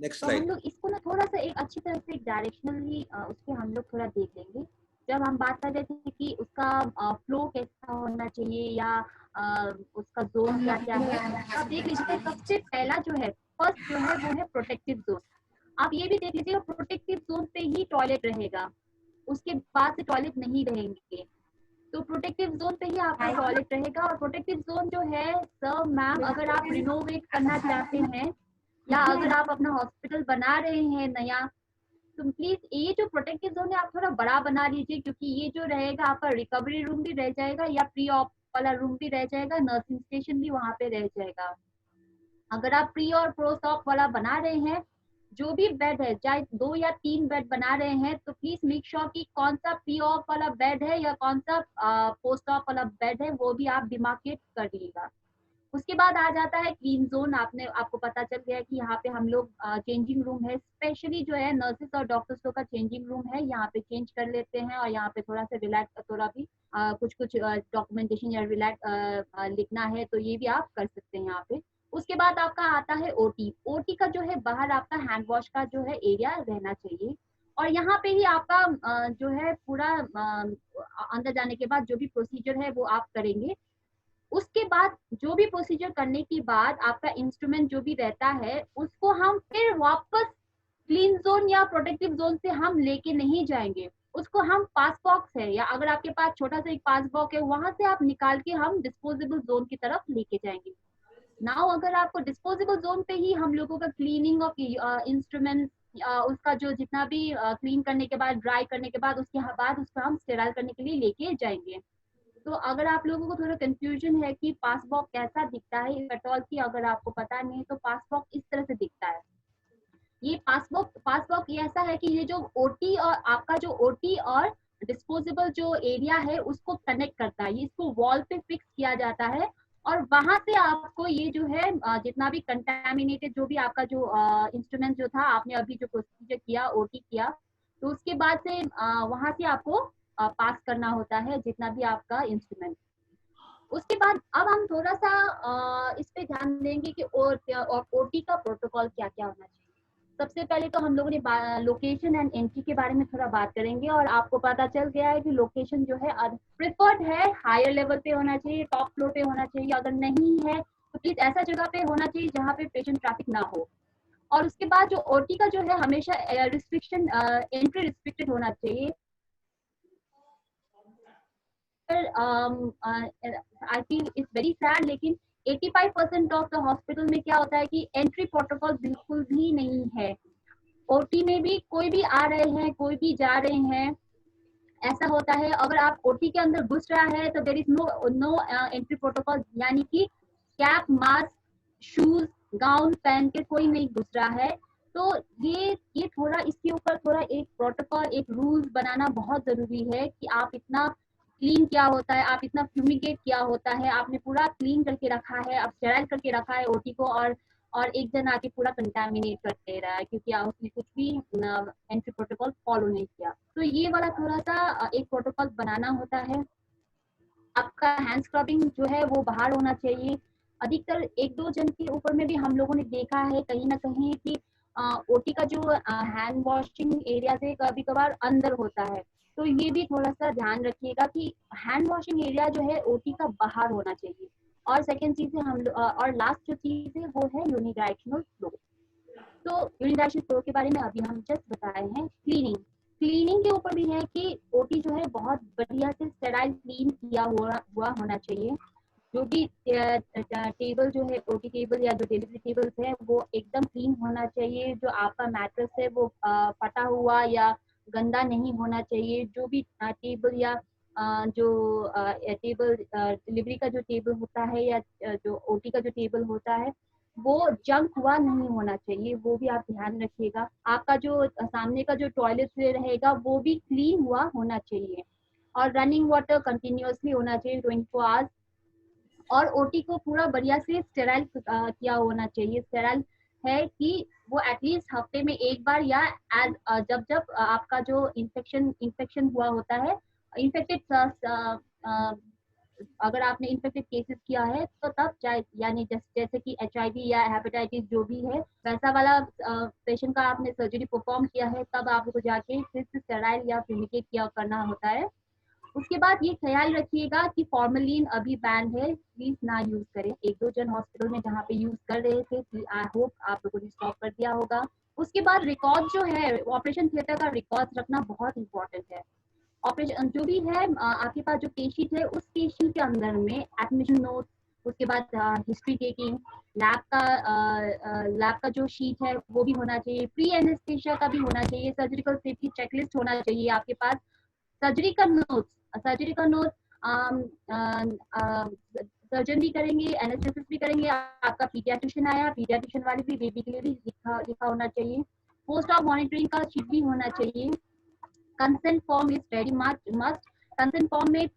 Next
तो हम
स्लाइड।
लोग इसको ना थोड़ा सा एक अच्छी तरह से डायरेक्शनली उसके हम लोग थोड़ा देख लेंगे। जब हम बात कर रहे थे कि उसका फ्लो कैसा होना चाहिए या उसका जोन क्या क्या है, आप देख लीजिए सबसे पहला जो है, फर्स्ट जो है वो है प्रोटेक्टिव जोन। आप ये भी देख लीजिएगा प्रोटेक्टिव जोन पे ही टॉयलेट रहेगा, उसके बाद से टॉयलेट नहीं रहेंगे। तो प्रोटेक्टिव जोन पे ही आपका टॉयलेट रहेगा। और प्रोटेक्टिव जोन जो है सर मैम, अगर आप रिनोवेट करना चाहते हैं या अगर आप अपना हॉस्पिटल बना रहे हैं नया, तो प्लीज ये जो प्रोटेक्टिव जोन है आप थोड़ा बड़ा बना लीजिए, क्योंकि ये जो रहेगा आपका रिकवरी रूम भी रह जाएगा या प्री ऑप वाला रूम भी रह जाएगा, नर्सिंग स्टेशन भी वहाँ पे रह जाएगा। अगर आप प्री और पोस्ट ऑप वाला बना रहे हैं, जो भी बेड है चाहे 2 या 3 बेड बना रहे हैं, तो प्लीज मेक श्योर कि कौन सा प्री ऑप वाला बेड है या कौन सा पोस्ट ऑप वाला बेड है वो भी आप डिमार्केट कर दीजिएगा। उसके बाद आ जाता है क्लीन जोन। आपको पता चल गया है कि यहाँ पे हम लोग चेंजिंग रूम है, स्पेशली जो है नर्सेस और डॉक्टर्स लोग का चेंजिंग रूम है, यहाँ पे चेंज कर लेते हैं और यहाँ पे थोड़ा सा रिलैक्स, थोड़ा भी कुछ डॉक्यूमेंटेशन या रिलैक्स लिखना है तो ये भी आप कर सकते हैं यहाँ पे। उसके बाद आपका आता है ओटी। ओटी का जो है बाहर आपका हैंड वॉश का जो है एरिया रहना चाहिए और यहाँ पे ही आपका जो है पूरा अंदर जाने के बाद जो भी प्रोसीजर है वो आप करेंगे। उसके बाद जो भी प्रोसीजर करने के बाद आपका इंस्ट्रूमेंट जो भी रहता है उसको हम फिर वापस क्लीन जोन या प्रोटेक्टिव जोन से हम लेके नहीं जाएंगे, उसको हम पास बॉक्स है या अगर आपके पास छोटा सा एक पास बॉक्स है वहां से आप निकाल के हम डिस्पोजेबल जोन की तरफ लेके जाएंगे। नाउ अगर आपको डिस्पोजेबल जोन पे ही हम लोगों का क्लीनिंग ऑफ इंस्ट्रूमेंट, उसका जो जितना भी क्लीन करने के बाद, ड्राई करने के बाद, उसके बाद उसको हम स्टेराइल करने के लिए लेके जाएंगे। तो अगर आप लोगों को थोड़ा कंफ्यूजन है कि पास बॉक्स कैसा दिखता है पेट्रोल की, अगर आपको पता नहीं तो पास बॉक्स इस तरह से दिखता है। ये पास बॉक्स ये ऐसा है कि ये जो ओटी और आपका जो ओटी और डिस्पोजेबल जो एरिया है उसको कनेक्ट करता है। ये इसको वॉल पे फिक्स किया जाता है और वहां से आपको ये जो है जितना भी कंटामिनेटेड जो भी आपका जो इंस्ट्रूमेंट जो था, आपने अभी जो प्रोसीजर किया ओटी किया, तो उसके बाद से वहां से आपको पास करना होता है जितना भी आपका इंस्ट्रूमेंट। उसके बाद अब हम थोड़ा सा इस पे ध्यान देंगे कि ओटी का प्रोटोकॉल क्या क्या होना चाहिए। सबसे पहले तो हम लोगों ने लोकेशन एंड एंट्री के बारे में थोड़ा बात करेंगे और आपको पता चल गया है कि लोकेशन जो है प्रिफर्ड है हायर लेवल पे होना चाहिए, टॉप फ्लोर पे होना चाहिए। अगर नहीं है तो प्लीज ऐसा जगह पे होना चाहिए जहाँ पे पेशेंट ट्रैफिक ना हो। और उसके बाद जो ओटी का जो है हमेशा रिस्ट्रिक्शन, एंट्री रिस्ट्रिक्टेड होना चाहिए। I feel it's very sad, लेकिन 85% ऑफ द हॉस्पिटल में क्या होता है कि एंट्री प्रोटोकॉल बिल्कुल भी नहीं है। ओटी में भी कोई भी आ रहे हैं, कोई भी जा रहे हैं, ऐसा होता है। अगर आप ओटी के अंदर घुस रहा है तो there is no entry protocol, यानी कि कैप, मास्क, शूज, गाउन पहन के कोई नहीं घुस रहा है। तो ये थोड़ा इसके ऊपर थोड़ा एक प्रोटोकॉल, एक रूल्स बनाना बहुत जरूरी है कि आप इतना क्लीन क्या होता है, आप इतना फ्यूमिगेट क्या होता है, आपने पूरा क्लीन करके रखा है, आप स्टेराइल करके रखा है ओटी को, और एक जन आके पूरा कंटामिनेट कर दे रहा है क्योंकि उसने कुछ भी एंट्री प्रोटोकॉल फॉलो नहीं किया। तो ये वाला थोड़ा सा एक प्रोटोकॉल बनाना होता है। आपका हैंड स्क्रबिंग जो है वो बाहर होना चाहिए। अधिकतर 1-2 जन के ऊपर में भी हम लोगों ने देखा है कहीं ना कहीं कि ओटी का जो हैंड वॉशिंग एरिया से कभी कभार अंदर होता है, तो ये भी थोड़ा सा ध्यान रखिएगा कि हैंड वॉशिंग एरिया जो है ओटी का बाहर होना चाहिए। और सेकेंड चीज है और लास्ट जो चीज है वो है यूनिडायरेक्शनल फ्लो। तो यूनिडायरेक्शनल फ्लो के बारे में अभी हम जस्ट बताए हैं। क्लीनिंग के ऊपर भी है कि ओटी जो है बहुत बढ़िया से स्टेराइल क्लीन किया हुआ होना चाहिए। जो भी टेबल जो है ओटी टेबल या जो डिलीवरी टेबल्स है वो एकदम क्लीन होना चाहिए। जो आपका मैट्रेस है वो फटा हुआ या गंदा नहीं होना चाहिए। जो भी टेबल या जो टेबल डिलीवरी का जो टेबल होता है या जो ओटी का जो टेबल होता है वो जंक हुआ नहीं होना चाहिए, वो भी आप ध्यान रखिएगा। आपका जो सामने का जो टॉयलेट रहेगा वो भी क्लीन हुआ होना चाहिए। और रनिंग वाटर कंटिन्यूअसली होना चाहिए 24 आवर्स। और ओटी को पूरा बढ़िया से स्टेराइल किया होना चाहिए। स्टेराइल है कि वो एटलीस्ट हफ्ते में एक बार या जब आपका जो इन्फेक्शन हुआ होता है, इन्फेक्टेड अगर आपने इन्फेक्टेड केसेस किया है तो तब यानी जैसे कि HIV या हेपेटाइटिस जो भी है वैसा वाला पेशेंट का आपने सर्जरी परफॉर्म किया है, तब आपको जाके फिर से स्टेराइल या फ्यूमिगेट किया करना होता है। उसके बाद ये ख्याल रखिएगा कि फॉर्मेलिन अभी बैन है, प्लीज ना यूज करें। एक दो जन हॉस्पिटल में जहाँ पे यूज कर रहे थे, आई होप आप लोगों ने स्टॉप कर दिया होगा। उसके बाद रिकॉर्ड जो है ऑपरेशन थिएटर का रिकॉर्ड रखना बहुत इंपॉर्टेंट है। ऑपरेशन जो भी है आपके पास जो केस है उस केस के अंदर में एडमिशन नोट, उसके बाद हिस्ट्री टेकिंग, लैब का जो शीट है वो भी होना चाहिए, प्री एनेस्थेसिया का भी होना चाहिए, सर्जिकल सेफ्टी चेकलिस्ट होना चाहिए आपके पास, सर्जरी का नोट सर्जन भी करेंगे, एनेस्थेसिस भी करेंगे, आपका पीडियाट्रिशियन आया, पीडियाट्रिशियन वाले भी बेबी के लिए भी लिखा होना चाहिए, पोस्ट ऑफ मॉनिटरिंग का शीट भी होना चाहिए। Consent form is very must. Consent form में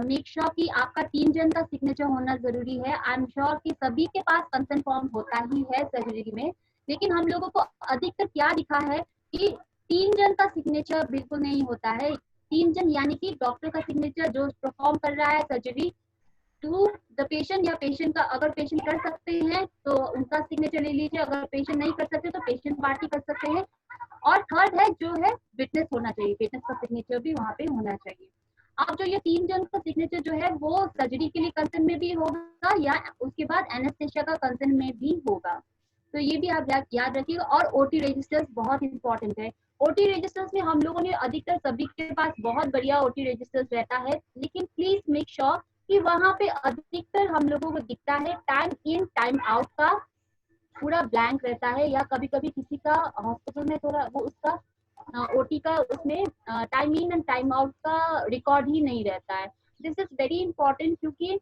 मेक श्योर कि आपका 3 जन का सिग्नेचर होना जरूरी है। आई एम श्योर कि सभी के पास कंसेंट फॉर्म होता ही है सर्जरी में, लेकिन हम लोगों को अधिकतर क्या दिखा है कि 3 जन का सिग्नेचर बिल्कुल नहीं होता है। 3 जन यानी कि डॉक्टर का सिग्नेचर जो परफॉर्म कर रहा है सर्जरी टू द पेशेंट, या पेशेंट का अगर पेशेंट कर सकते हैं तो उनका सिग्नेचर ले लीजिए, अगर पेशेंट नहीं कर सकते तो पेशेंट पार्टी कर सकते हैं। और थर्ड है जो है विटनेस होना चाहिए, विटनेस का सिग्नेचर भी वहाँ पे होना चाहिए। अब जो ये 3 जन का सिग्नेचर जो है वो सर्जरी के लिए कंसेंट में भी होगा या उसके बाद एनेस्थेसिया का कंसेंट में भी होगा, तो ये भी आप याद रखिएगा। और ओटी रजिस्टर्स बहुत इंपॉर्टेंट है। ओटी रजिस्टर्स में हम लोगों ने अधिकतर सभी के पास बहुत बढ़िया ओटी रजिस्टर्स रहता है, लेकिन प्लीज मेक श्योर कि वहाँ पे अधिकतर हम लोगों को दिखता है टाइम इन टाइम आउट का पूरा ब्लैंक रहता है, या कभी कभी किसी का हॉस्पिटल में थोड़ा वो उसका ओटी का उसमें time in and time out का रिकॉर्ड ही नहीं रहता है। दिस इज वेरी इंपॉर्टेंट, क्योंकि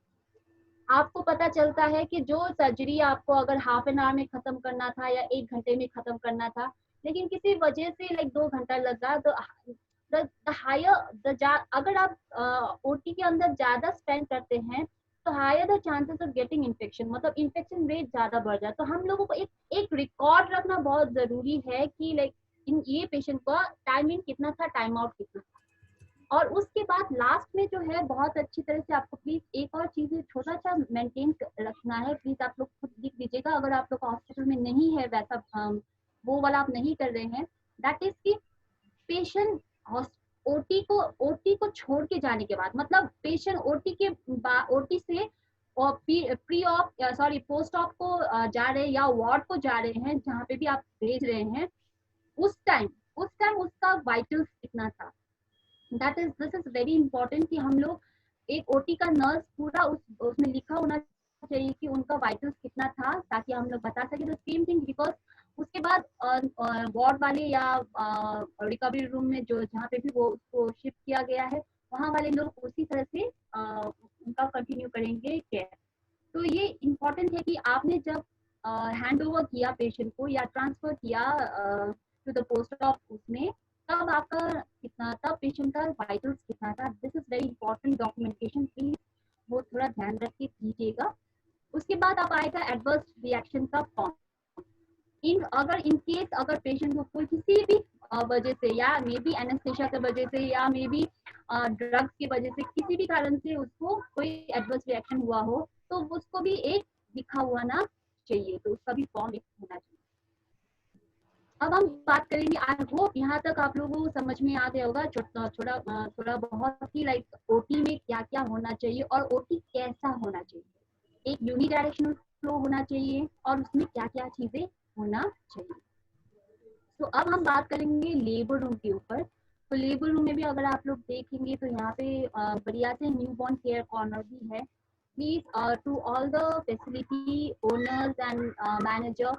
आपको पता चलता है कि जो सर्जरी आपको अगर हाफ एन आवर में खत्म करना था या 1 घंटे में खत्म करना था, लेकिन किसी वजह से 2 घंटा लग रहा, तो अगर आप ओटी के अंदर ज्यादा स्पेंड करते हैं तो higher the chances of getting infection, मतलब इन्फेक्शन रेट ज्यादा बढ़ जाए। तो हम लोगों को एक रिकॉर्ड रखना बहुत जरूरी है कि ये पेशेंट का टाइम इन कितना था, टाइम आउट कितना। और उसके बाद लास्ट में जो है बहुत अच्छी तरह से आपको प्लीज एक और चीज छोटा सा मेंटेन रखना है, प्लीज आप लोग खुद लिख दीजिएगा अगर आप लोग हॉस्पिटल में नहीं है वैसा वो वाला आप नहीं कर रहे हैं। दैट इज कि पेशेंट ओटी को छोड़ के जाने के बाद, मतलब पेशेंट ओटी से पोस्ट ऑप को जा रहे हैं या वार्ड को जा रहे हैं, जहाँ पे भी आप भेज रहे हैं, उस टाइम उसका वाइटल्स कितना था। दिस इज वेरी इंपॉर्टेंट कि हम लोग एक ओटी का नर्स पूरा उसमें लिखा होना चाहिए कि उनका वाइटल्स कितना था, ताकि हम लोग बता सके। द सेम थिंग बिकॉज उसके बाद वार्ड वाले या रिकवरी रूम में जो जहाँ पे भी वो उसको शिफ्ट किया गया है वहाँ वाले लोग उसी तरह से उनका कंटिन्यू करेंगे केयर। तो ये इम्पोर्टेंट है कि आपने जब हैंड ओवर किया पेशेंट को या ट्रांसफर किया टू द पोस्ट ऑफ उसमें, तब आपका कितना था, पेशेंट का वाइटल्स कितना था। This is very important documentation, please वो थोड़ा ध्यान रख के कीजिएगा। उसके बाद आप आएगा एडवर्स रिएक्शन का फॉर्म। अगर पेशेंट को कोई किसी भी वजह से, या मे बी एनेस्थेसिया की वजह से, या मे बी ड्रग्स की वजह से, किसी भी कारण से उसको कोई एडवर्स रिएक्शन हुआ हो, तो उसको भी एक लिखा हुआ ना चाहिए, तो उसका भी फॉर्म एक होना चाहिए। अब हम बात करेंगे, आई होप यहाँ तक आप लोगों को समझ में आ गया होगा थोड़ा बहुत ही लाइक ओटी में क्या क्या होना चाहिए और ओटी कैसा होना चाहिए, एक यूनिडायरेक्शनल फ्लो होना चाहिए और उसमें क्या क्या चीजें होना चाहिए। तो अब हम बात करेंगे लेबर रूम के ऊपर। तो लेबर रूम में भी अगर आप लोग देखेंगे तो यहाँ पे बढ़िया से न्यूबॉर्न केयर कॉर्नर भी है। Please to all the facility owners and manager,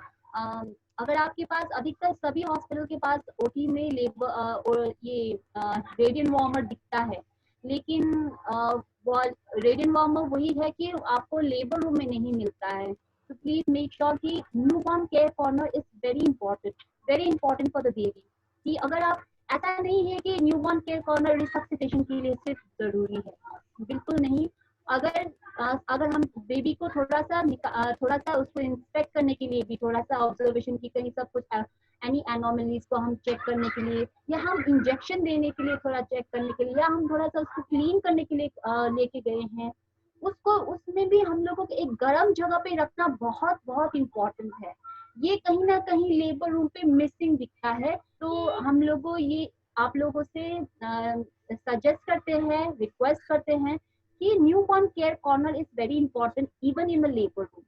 अगर आपके पास अधिकतर सभी हॉस्पिटल के पास ओटी में लेबर ये रेडियन वार्मर दिखता है, लेकिन रेडियन वार्मर वही है कि आपको लेबर रूम में नहीं मिलता है। तो प्लीज मेक श्योर कि newborn care corner is very important for the baby. कि अगर आप, ऐसा नहीं है कि न्यूबॉर्न केयर कॉर्नर रिसब्सिटेशन के लिए सिर्फ जरूरी है, बिल्कुल नहीं। अगर हम बेबी को थोड़ा सा उसको इंस्पेक्ट करने के लिए भी, थोड़ा सा ऑब्जर्वेशन की कहीं सब कुछ एनी एनोमलीज को हम चेक करने के लिए, या हम इंजेक्शन देने के लिए थोड़ा चेक करने के लिए, या हम थोड़ा सा उसको क्लीन करने के लिए लेके गए हैं, उसको उसमें भी हम लोगों को एक गर्म जगह पे रखना बहुत बहुत इम्पोर्टेंट है। ये कहीं ना कहीं लेबर रूम पे मिसिंग दिखता है। तो हम लोगों ये आप लोगों से सजेस्ट करते हैं, रिक्वेस्ट करते हैं कि newborn care corner is very important even in the labour room.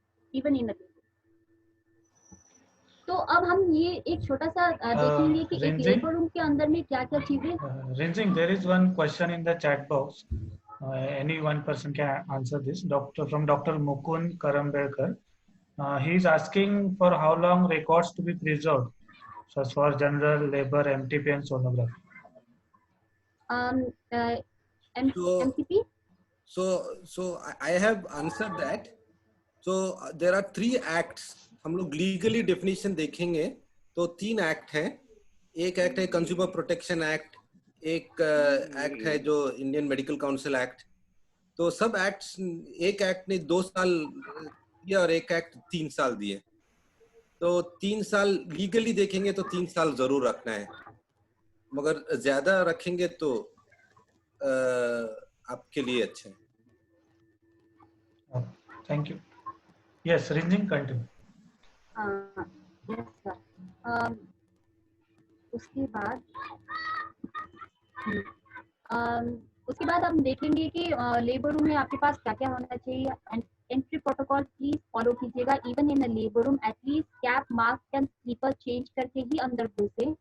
तो अब हम ये एक छोटा सा देखेंगे कि एक लेबर रूम के अंदर में क्या क्या चीजें।
Rinzing, there is one question in the chat box. Any one person can answer this. Dr. Mukund Karambelkar. He is asking for how long records to be preserved, such for general, labor, MTP, and sonography.
MTP.
So I have answered that. So there are 3 acts. हम लोग legally definition देखेंगे तो 3 act हैं। एक act है consumer protection act, एक act है जो इंडियन मेडिकल काउंसिल एक्ट। तो सब एक्ट्स, एक एक्ट ने 2 साल दिया और एक एक्ट 3 साल दिए। तो 3 साल लीगली देखेंगे तो 3 साल जरूर रखना है, मगर ज्यादा रखेंगे तो आपके लिए अच्छा है।
Thank you. Yes, Rinzing, continue.
yes, sir. उसके बाद हम देखेंगे कि लेबर रूम में आपके पास क्या क्या होना चाहिए। एंट्री प्रोटोकॉल प्लीज फॉलो कीजिएगा। Even in labour room at least cap, mask and slipper change करके ही अंदर घुसे,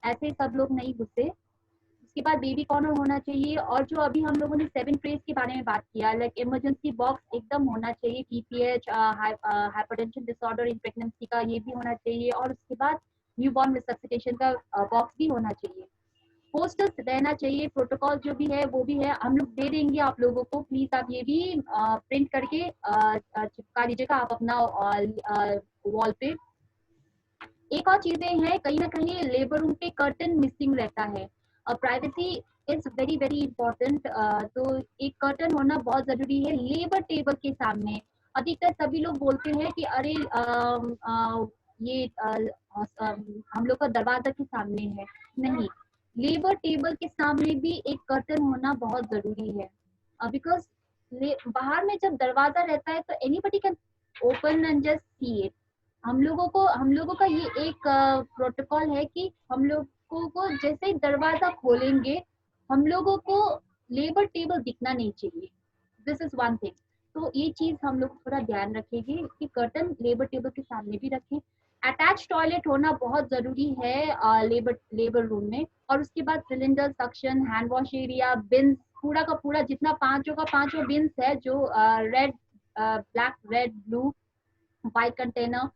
ऐसे सब लोग नहीं घुसे। उसके बाद बेबी कॉर्नर होना चाहिए। और जो अभी हम लोगों ने 7 ट्रेस के बारे में बात किया, लाइक इमरजेंसी बॉक्स एकदम होना चाहिए, PPH, hypertension disorder in pregnancy का ये भी होना चाहिए। और उसके बाद न्यूबॉर्न रिसब्सिटेशन का बॉक्स भी होना चाहिए। पोस्टर्स रहना चाहिए, प्रोटोकॉल जो भी है वो भी है, हम लोग दे देंगे आप लोगों को। प्लीज आप ये भी प्रिंट करके चिपका लीजिएगा आप अपना वॉल पे। एक और चीजें हैं, कहीं ना कहीं लेबर रूम पे कर्टन मिसिंग रहता है। Privacy is very very important. तो एक कर्टन होना बहुत जरूरी है लेबर टेबल के सामने। अधिकतर सभी लोग बोलते हैं कि अरे ये हम लोग का दरवाजा के सामने है, नहीं, लेबर टेबल के सामने भी एक कर्टन होना बहुत जरूरी है। बिकॉज बाहर में जब दरवाजा रहता है तो anybody can open and just see it. हम लोगों का ये एक प्रोटोकॉल है कि हम लोगों को जैसे ही दरवाजा खोलेंगे हम लोगों को लेबर टेबल दिखना नहीं चाहिए। This is one thing. तो ये चीज हम लोग थोड़ा ध्यान रखेंगे कि कर्टन लेबर टेबल के सामने भी रखें। अटैच टॉयलेट होना बहुत जरूरी है लेबर रूम में। और उसके बाद cylinder, suction, hand wash area, beans, पूरा का पूरा जितना 5 बिन्स है जो red, black, red, blue, white container,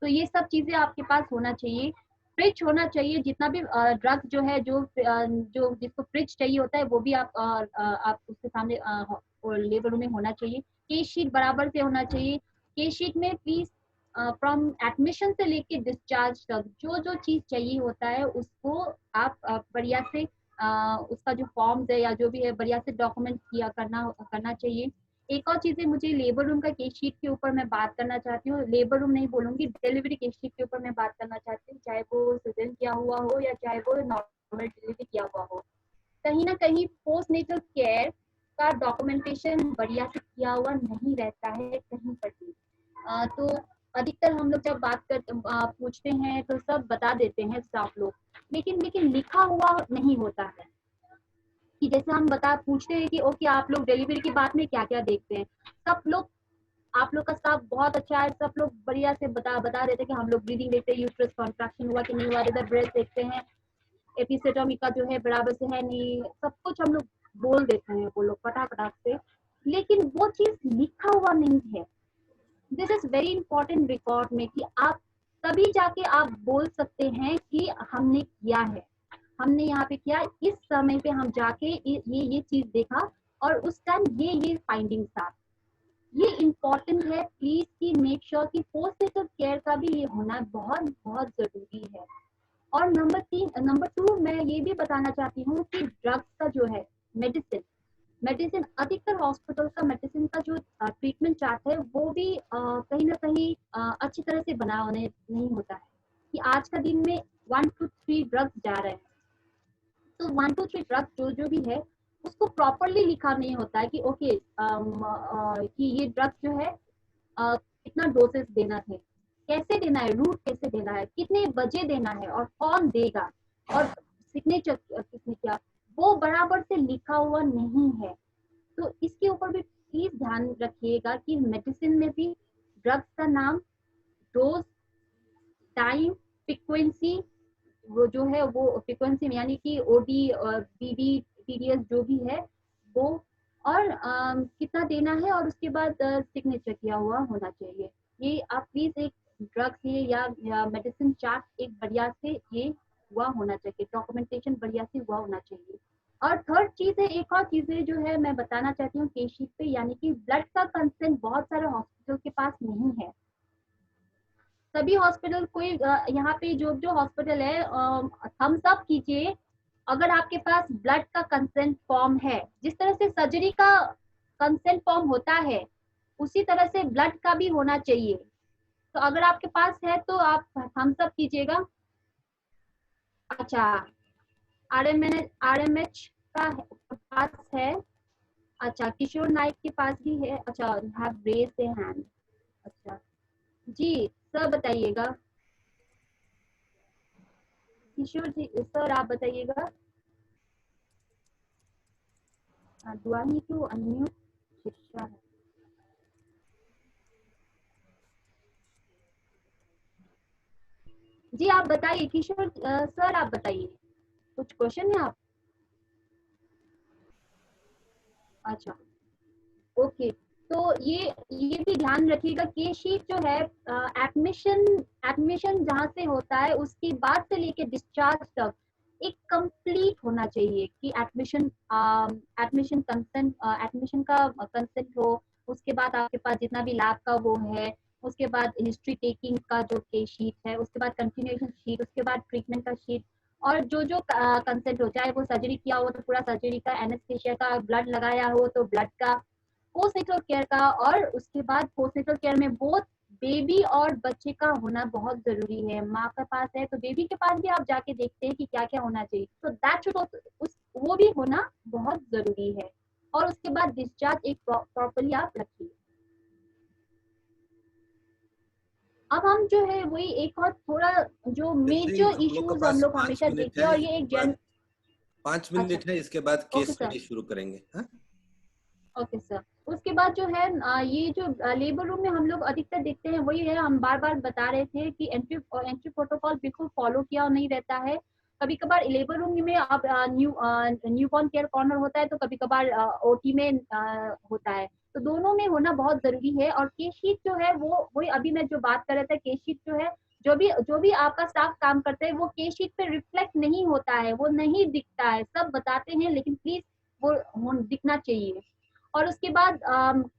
तो ये सब चीजें आपके पास होना चाहिए। फ्रिज होना चाहिए, जितना भी ड्रग जो है जो जिसको फ्रिज चाहिए होता है वो भी आप उसके सामने लेबर रूम में होना चाहिए। केस शीट बराबर से होना चाहिए। केस शीट में प्लीज फ्रॉम एडमिशन से लेके डिस्चार्ज तक जो चीज चाहिए होता है उसको आप बढ़िया से उसका जो फॉर्म्स है या जो भी है बढ़िया से डॉक्यूमेंट करना चाहिए। एक और चीजें मुझे लेबर रूम का केस शीट के ऊपर मैं बात करना चाहती हूँ, लेबर रूम नहीं बोलूंगी, डिलीवरी केस शीट के ऊपर मैं बात करना चाहती हूँ, चाहे वो सिजन किया हुआ हो या चाहे वो नॉर्मल डिलीवरी किया हुआ हो। कहीं ना कहीं पोस्टनेटल केयर का डॉक्यूमेंटेशन बढ़िया से किया हुआ नहीं रहता है कहीं पर भी। तो अधिकतर हम लोग जब बात कर पूछते हैं तो सब बता देते हैं स्टाफ लोग, लेकिन लिखा हुआ नहीं होता है। कि जैसे हम पूछते हैं कि ओके आप लोग डिलीवरी की बात में क्या क्या देखते हैं, सब लोग, आप लोग का स्टाफ बहुत अच्छा है, सब लोग बढ़िया से बता देते हैं कि हम लोग ब्रीदिंग देखते हैं, यूट्रस कॉन्ट्रैक्शन हुआ कि नहीं हुआ, इधर ब्रेस्ट देखते हैं, एपिसेटोमी का जो है बराबर से है नहीं, सब कुछ हम लोग बोल देते हैं वो लोग फटाफट से, लेकिन वो चीज लिखा हुआ नहीं है। This is very important record में कि आप तभी जाके आप बोल सकते हैं कि हमने किया है, हमने यहाँ पे किया, इस समय पे हम जाके ये चीज देखा और उस टाइम ये फाइंडिंग्स था। ये इम्पोर्टेंट है प्लीज कि मेक श्योर कि पोस्टनेटल केयर का भी ये होना बहुत बहुत जरूरी है। और नंबर 2 मैं ये भी बताना चाहती हूँ कि ड्रग्स का जो है मेडिसिन अधिकतर हॉस्पिटल का मेडिसिन का जो ट्रीटमेंट चार्ट है वो भी कहीं ना कहीं अच्छी तरह से बना नहीं होता है कि आज का दिन में 1 to 3 ड्रग्स जा रहे हैं, तो 1 to 3 ड्रग्स जो भी है उसको प्रॉपरली लिखा नहीं होता है कि ओके कि ये ड्रग जो है कितना डोसेस देना है, कैसे देना है, रूट कैसे देना है, कितने बजे देना है और कौन देगा और सिग्नेचर किसने किया, वो बराबर से लिखा हुआ नहीं है। तो इसके ऊपर भी प्लीज ध्यान रखिएगा कि मेडिसिन में भी ड्रग्स का नाम, डोज, टाइम, फ्रीक्वेंसी, वो जो है वो फ्रीक्वेंसी यानी कि ओडी और बीडी टीडीएस जो भी है वो, और कितना देना है, और उसके बाद सिग्नेचर किया हुआ होना चाहिए। ये आप प्लीज एक ड्रग से या मेडिसिन चार्ट एक बढ़िया से ये हुआ होना चाहिए, डॉक्यूमेंटेशन बढ़िया से हुआ होना चाहिए। और थर्ड चीज है, एक और चीज है जो है मैं बताना चाहती हूँ केस शीट पे, यानी कि ब्लड का कंसेंट बहुत सारे हॉस्पिटल के पास नहीं है। सभी हॉस्पिटल कोई यहाँ पे जो हॉस्पिटल है थम्स अप कीजिए अगर आपके पास ब्लड का कंसेंट फॉर्म है। जिस तरह से सर्जरी का कंसेंट फॉर्म होता है उसी तरह से ब्लड का भी होना चाहिए। तो अगर आपके पास है तो आप थम्स अप कीजिएगा। अच्छा, आरएमएच का पास है, अच्छा किशोर नाइक के पास भी है, अच्छा हैव रेज्ड अ हैंड, अच्छा जी सर बताइएगा, किशोर जी सर आप बताइएगा। Do I need to unmute? शिक्षा है। जी आप बताइए किशोर सर आप बताइए, कुछ क्वेश्चन है आप? अच्छा ओके, तो ये भी ध्यान रखिएगा केस शीट जो है एडमिशन जहाँ से होता है उसके बाद से लेके डिस्चार्ज तक एक कंप्लीट होना चाहिए कि एडमिशन का कंसेंट हो, उसके बाद आपके पास जितना भी लैब का वो है, उसके बाद हिस्ट्री टेकिंग का जो केस शीट है, उसके बाद कंटिन्यूएशन शीट, उसके बाद ट्रीटमेंट का शीट, और जो कंसेंट हो, चाहे वो सर्जरी किया हो तो पूरा सर्जरी का, एनेस्थेशिया का, ब्लड लगाया हो तो ब्लड का, पोस्टनेटल केयर का, और उसके बाद पोस्टनेटल केयर में बोथ बेबी और बच्चे का होना बहुत जरूरी है। माँ के पास है तो बेबी के पास भी आप जाके देखते हैं कि क्या क्या होना चाहिए, तो दैट शुड वो भी होना बहुत जरूरी है। और उसके बाद डिस्चार्ज एक प्रॉपर्ली आप रखिए। अब हम जो है वही एक और थोड़ा जो मेजर इश्यूज हम लोग हमेशा देखते हैं, और ये एक
5 मिनट है, इसके बाद केस स्टडी शुरू करेंगे।
ओके सर, उसके बाद जो है ये जो लेबर रूम में हम लोग अधिकतर देखते हैं वही है, हम बार बार बता रहे थे कि एंट्री प्रोटोकॉल बिल्कुल फॉलो किया नहीं रहता है। कभी कभार लेबर रूम में अब न्यूबॉर्न केयर कॉर्नर होता है, तो कभी कभार ओटी में होता है, तो दोनों में होना बहुत जरूरी है। और केस शीट जो है वो वही अभी मैं जो बात कर रहा था, केस शीट जो है जो भी आपका स्टाफ काम करते हैं वो केस शीट पे रिफ्लेक्ट नहीं होता है, वो नहीं दिखता है, सब बताते हैं लेकिन प्लीज वो दिखना चाहिए। और उसके बाद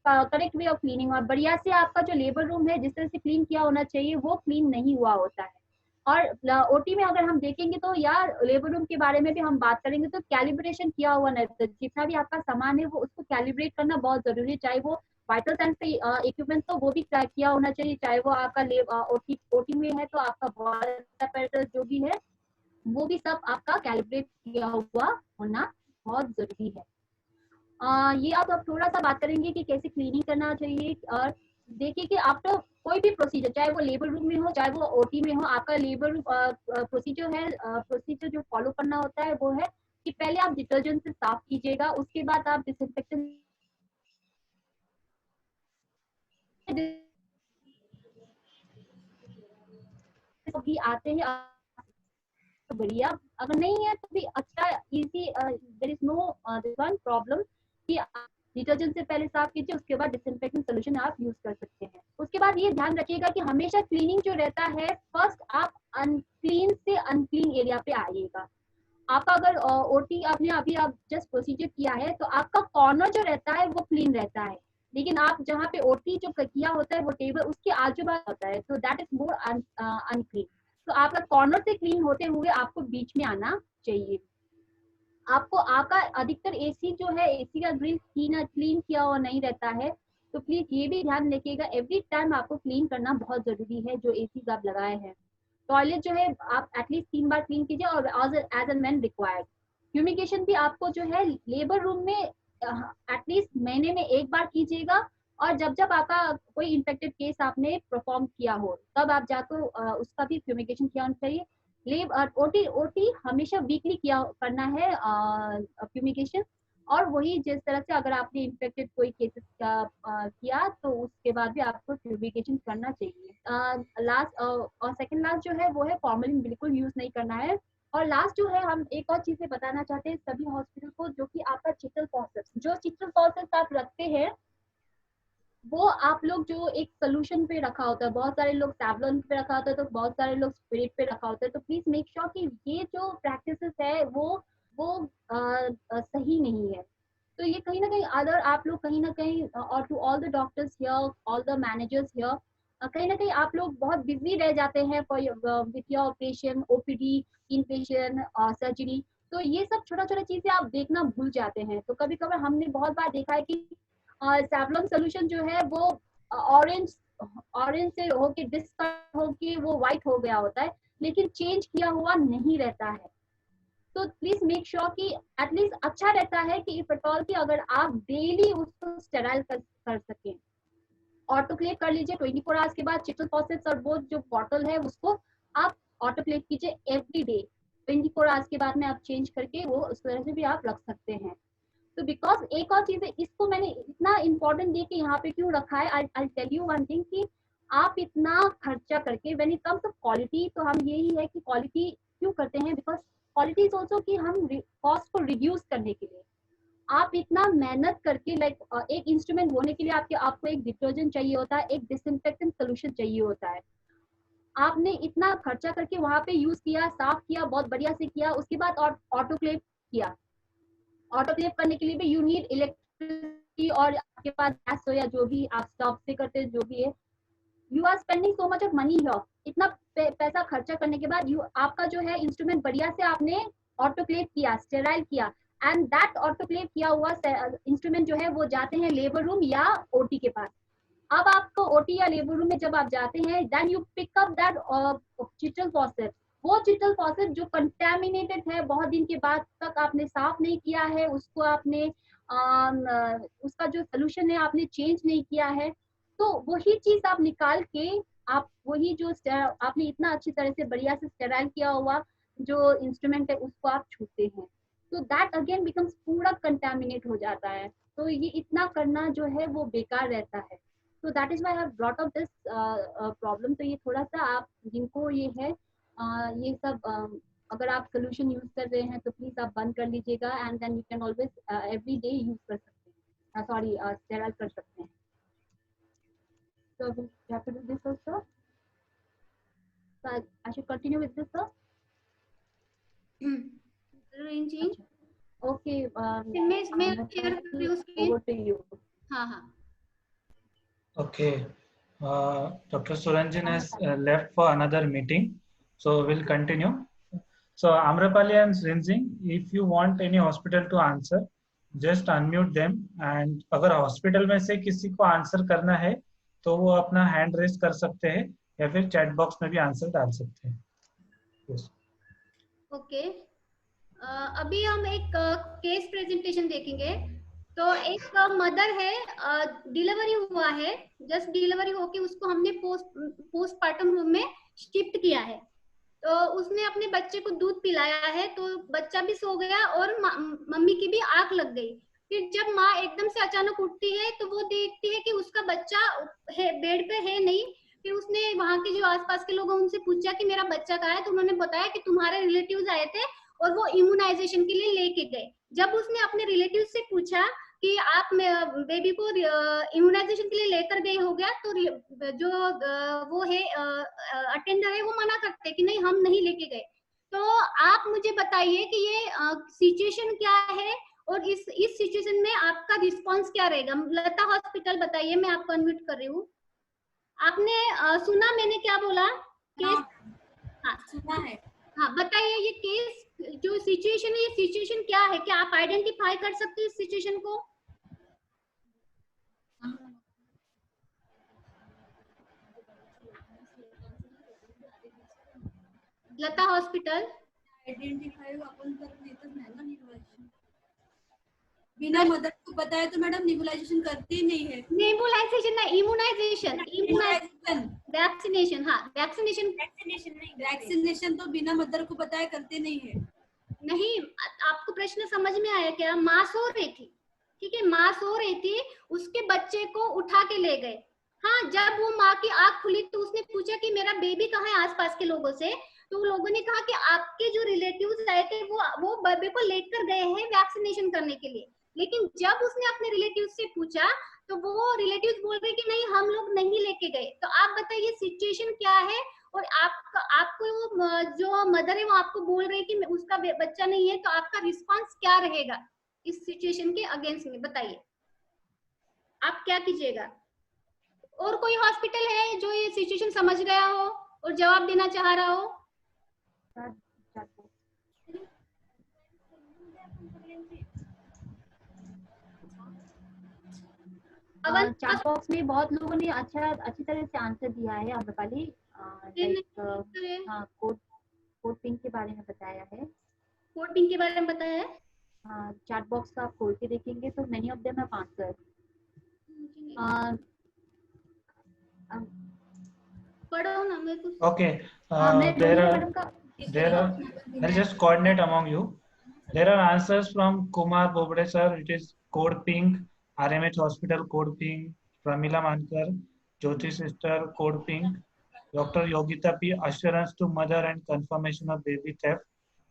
करेक्ट वे ऑफ क्लीनिंग, और बढ़िया से आपका जो लेबर रूम है जिस तरह से क्लीन किया होना चाहिए वो क्लीन नहीं हुआ होता है। और ओटी में अगर हम देखेंगे तो यार लेबर रूम के बारे में भी हम बात करेंगे तो कैलिब्रेशन किया हुआ नहीं, तो जितना भी आपका सामान है वो उसको कैलिब्रेट करना बहुत जरूरी है, चाहे वो वाइटल साइंस के इक्विपमेंट तो वो भी किया होना चाहिए, चाहे वो आपका ओटी में है तो आपका जो भी है वो भी सब आपका कैलिब्रेट किया हुआ होना बहुत जरूरी है। ये आप थोड़ा सा बात करेंगे कि कैसे क्लीनिंग करना चाहिए। और देखिए कि आफ्टर कोई भी प्रोसीजर, चाहे वो लेबर रूम में हो चाहे वो ओटी में हो, आपका लेबर प्रोसीजर है, प्रोसीजर जो फॉलो करना होता है वो है कि पहले आप डिटर्जेंट से साफ कीजिएगा, उसके बाद आप डिसइंफेक्टेंट भी आते हैं तो बढ़िया, अगर नहीं है तो भी अच्छा, easy, there is no one problem कि डिटर्जेंट से पहले साफ कीजिए, उसके बाद डिसइंफेक्टेंट सोल्यूशन आप यूज कर सकते हैं। उसके बाद ये ध्यान रखिएगा कि हमेशा क्लीनिंग जो रहता है, फर्स्ट आप अनक्लीन से अनक्लीन एरिया पे आइएगा। आपका अगर ओटी आपने अभी आप जस्ट प्रोसीजर किया है तो आपका कॉर्नर जो रहता है वो क्लीन रहता है, लेकिन आप जहाँ पे ओटी जो किया होता है वो टेबल उसके आजू बाजू होता है, तो दैट इज मोर अनक्लीन। तो आपका कॉर्नर से क्लीन होते हुए आपको बीच में आना चाहिए। आपको आपका अधिकतर एसी जो है, एसी का ग्रिल क्लीन किया हुआ नहीं रहता है, तो प्लीज ये भी ध्यान रखिएगा, एवरी टाइम आपको क्लीन करना बहुत जरूरी है जो एसी आप लगाए हैं। टॉयलेट जो है आप एटलीस्ट 3 बार क्लीन कीजिए और as and when required. Fumigation भी आपको जो है लेबर रूम में एटलीस्ट महीने में 1 बार कीजिएगा, और जब जब आपका कोई इन्फेक्टेड केस आपने परफॉर्म किया हो तब आप जाकर उसका भी फ्यूमिगेशन किया होना चाहिए। ओटी हमेशा वीकली करना है फ्यूमिगेशन, और वही जिस तरह से अगर आपने इन्फेक्टेड कोई केसेस किया तो उसके बाद भी आपको फ्यूमिगेशन करना चाहिए। लास्ट और सेकंड लास्ट जो है वो है फॉर्मेलिन बिल्कुल यूज नहीं करना है। और लास्ट जो है हम एक और चीजें बताना चाहते हैं सभी हॉस्पिटल को, जो कि आपका चिटल फॉसेट्स, जो चिटल फॉसेट्स आप रखते हैं वो आप लोग जो एक सोल्यूशन पे रखा होता है, बहुत सारे लोग सैवलॉन पे रखा होता है तो बहुत सारे लोग स्पिरिट पे रखा होता है, तो प्लीज मेक श्योर कि ये जो प्रैक्टिसेस है वो सही नहीं है। तो ये कहीं ना कहीं अदर आप लोग कहीं ना कहीं, और to all the doctors here, all the managers here, कहीं ना कहीं आप लोग बहुत बिजी रह जाते हैं with your patient, OPD, in patient surgery, तो ये सब छोटा छोटा चीजें आप देखना भूल जाते हैं। तो कभी कभार हमने बहुत बार देखा है कि सैवलॉन सोल्यूशन जो है वो ऑरेंज से होके डिस्कलर होके वो व्हाइट हो गया होता है, लेकिन चेंज किया हुआ नहीं रहता है। तो प्लीज मेक श्योर कि एटलीस्ट अच्छा रहता है कि इफ एट ऑल कि अगर आप डेली उसको स्टेराइल कर सकें, ऑटोक्लेव कर लीजिए 24 आवर्स के बाद चिटल फॉसेट्स, और वो जो बॉटल है उसको आप ऑटोक्लेव कीजिए एवरी डे, 24 आवर्स के बाद में आप चेंज करके वो उस तरह से भी आप रख सकते हैं। तो बिकॉज एक और चीज है, इसको मैंने इतना इम्पोर्टेंट दे के यहाँ पे क्यों रखा है, I tell you one thing कि आप इतना खर्चा करके when it comes to quality, तो हम यही है कि क्वालिटी क्यों करते हैं, बिकॉज क्वालिटी इज ऑल्सो कि हम कॉस्ट को रिड्यूस करने के लिए आप इतना मेहनत करके, लाइक एक इंस्ट्रूमेंट होने के लिए आपको एक डिटर्जेंट चाहिए होता है, एक डिसइंफेक्टेंट सोल्यूशन चाहिए होता है, आपने इतना खर्चा करके वहां पे यूज किया, साफ किया, बहुत बढ़िया से किया, उसके बाद ऑटोक्लेव किया। ऑटोक्लेव करने के लिए भी यू नीड इलेक्ट्रिसिटी, और आपके पास गैस हो या जो भी आप स्टॉव से करते हैं जो भी है, you are spending so much of money here. इतना पैसा खर्चा करने के बाद आपका जो है इंस्ट्रूमेंट बढ़िया से आपने ऑटोक्लेव किया, स्टेराइल किया, एंड दैट ऑटोक्लेव किया हुआ इंस्ट्रूमेंट जो है वो जाते हैं लेबर रूम या ओटी के पास। अब आपको ओटी या लेबर रूम में जब आप जाते हैं, then you pick up that Cheatle फॉसेट, वो चिटल फॉसेट जो कंटेमिनेटेड है, बहुत दिन के बाद तक आपने साफ नहीं किया है उसको, आपने उसका जो सोल्यूशन है आपने चेंज नहीं किया है, तो वही चीज आप निकाल के आप वही जो आपने इतना अच्छी तरह से बढ़िया से स्टेराइल किया हुआ जो इंस्ट्रूमेंट है उसको आप छूते हैं, तो दैट अगेन बिकम्स पूरा कंटेमिनेट हो जाता है। तो ये इतना करना जो है वो बेकार रहता है। तो that is why I have brought up this problem. तो ये थोड़ा सा आप जिनको ये है ये सब अगर आप सोल्यूशन यूज कर रहे हैं तो प्लीज आप बंद कर लीजिएगा, and then you can always every day use कर सकते हैं, सॉरी स्टेराइल कर सकते हैं। So we have to do this also. So I should continue with this, sir.
Arranging.
Okay.
Image में share कर रही हूँ screen.
Over to you.
हाँ हाँ.
Okay. Dr. Suranjan has left for another meeting, so we'll continue. So Amrapali and Rinzing, if you want any hospital to answer, just unmute them, and अगर hospital में से किसी को answer करना है तो वो अपना हैंड रेज कर सकते हैं या फिर चैट बॉक्स में भी आंसर डाल सकते हैं। yes.
ओके, अभी हम एक केस प्रेजेंटेशन देखेंगे। तो एक मदर है, डिलीवरी हुआ है, जस्ट डिलीवरी होके उसको हमने पोस्टमार्टम रूम में शिफ्ट किया है। तो उसने अपने बच्चे को दूध पिलाया है, तो बच्चा भी सो गया और मम्मी की भी आंख लग गई। फिर जब माँ एकदम से अचानक उठती है तो वो देखती है कि उसका बच्चा है बेड पे है नहीं। फिर उसने वहां के जो आसपास के लोग हैं उनसे पूछा कि मेरा बच्चा कहाँ है, तो उन्होंने बताया कि तुम्हारे रिलेटिव्स आए थे और वो इम्यूनाइजेशन के लिए लेके गए। जब उसने अपने रिलेटिव से पूछा कि आप बेबी को इम्यूनाइजेशन के लिए लेकर गए हो गया, तो जो वो है अटेंडर है वो मना करते कि नहीं हम नहीं लेके गए। तो आप मुझे बताइए कि ये सिचुएशन क्या है और इस सिचुएशन में आपका रिस्पांस क्या रहेगा। लता हॉस्पिटल बताइए, मैं आपको अनम्यूट कर रही हूँ। आपने सुना मैंने क्या बोला? केस हाँ
सुना है।
हाँ बताइए, ये केस जो सिचुएशन है ये सिचुएशन क्या है? क्या आप आइडेंटिफाई कर सकते हैं इस सिचुएशन को? लता हॉस्पिटल
आइडेंटिफाई अपन कर लेते हैं ना नेबुलाइजेशन। बिना मदर को बताया तो मैडम नेबुलाइजेशन करती ही नहीं है।
नेबुलाइजेशन ना, इम्यूनाइजेशन,
इम्यूनाइजेशन,
वैक्सीनेशन। हाँ वैक्सीनेशन
नहीं, वैक्सीनेशन तो बिना मदर को बताया करते नहीं है।
नहीं, आपको प्रश्न समझ में आया क्या? माँ सो रही थी, ठीक है, माँ सो रही थी, उसके बच्चे को उठा के ले गए। हाँ, जब वो माँ की आंख खुली तो उसने पूछा कि मेरा बेबी कहाँ है आसपास के लोगों से। तो लोगों ने कहा कि आपके जो रिलेटिव्स आए थे वो बेबी को लेकर गए हैं वैक्सीनेशन करने के लिए। लेकिन जब उसने अपने रिलेटिव्स से पूछा तो वो रिलेटिव्स बोल रहे कि नहीं हम लोग नहीं लेके गए। तो आप बताइए सिचुएशन क्या है? और आपको जो मदर है वो आपको बोल रही है कि उसका बच्चा नहीं है, तो आपका रिस्पांस क्या रहेगा इस सिचुएशन के अगेंस्ट में? बताइए आप क्या कीजिएगा। और कोई हॉस्पिटल है जो ये सिचुएशन समझ गया हो और जवाब देना चाह रहा हो?
चैट बॉक्स में बहुत लोगों ने अच्छी तरह से आंसर दिया है। आम्रपाली कोड पिंक के बारे में बताया है।
कोड पिंक के बारे में बताया है।
हाँ, चैट बॉक्स का आप खोल के देखेंगे तो many of them have answer.
पढ़ो ना मेरे को।
Okay, I'll just coordinate among you. There are answers from Kumar Bobde sir. It is code pink. RMH Hospital code pink. Pramila Mankar, Jyoti sister code pink. Dr. Yogita P. Assurance to mother and confirmation of baby theft.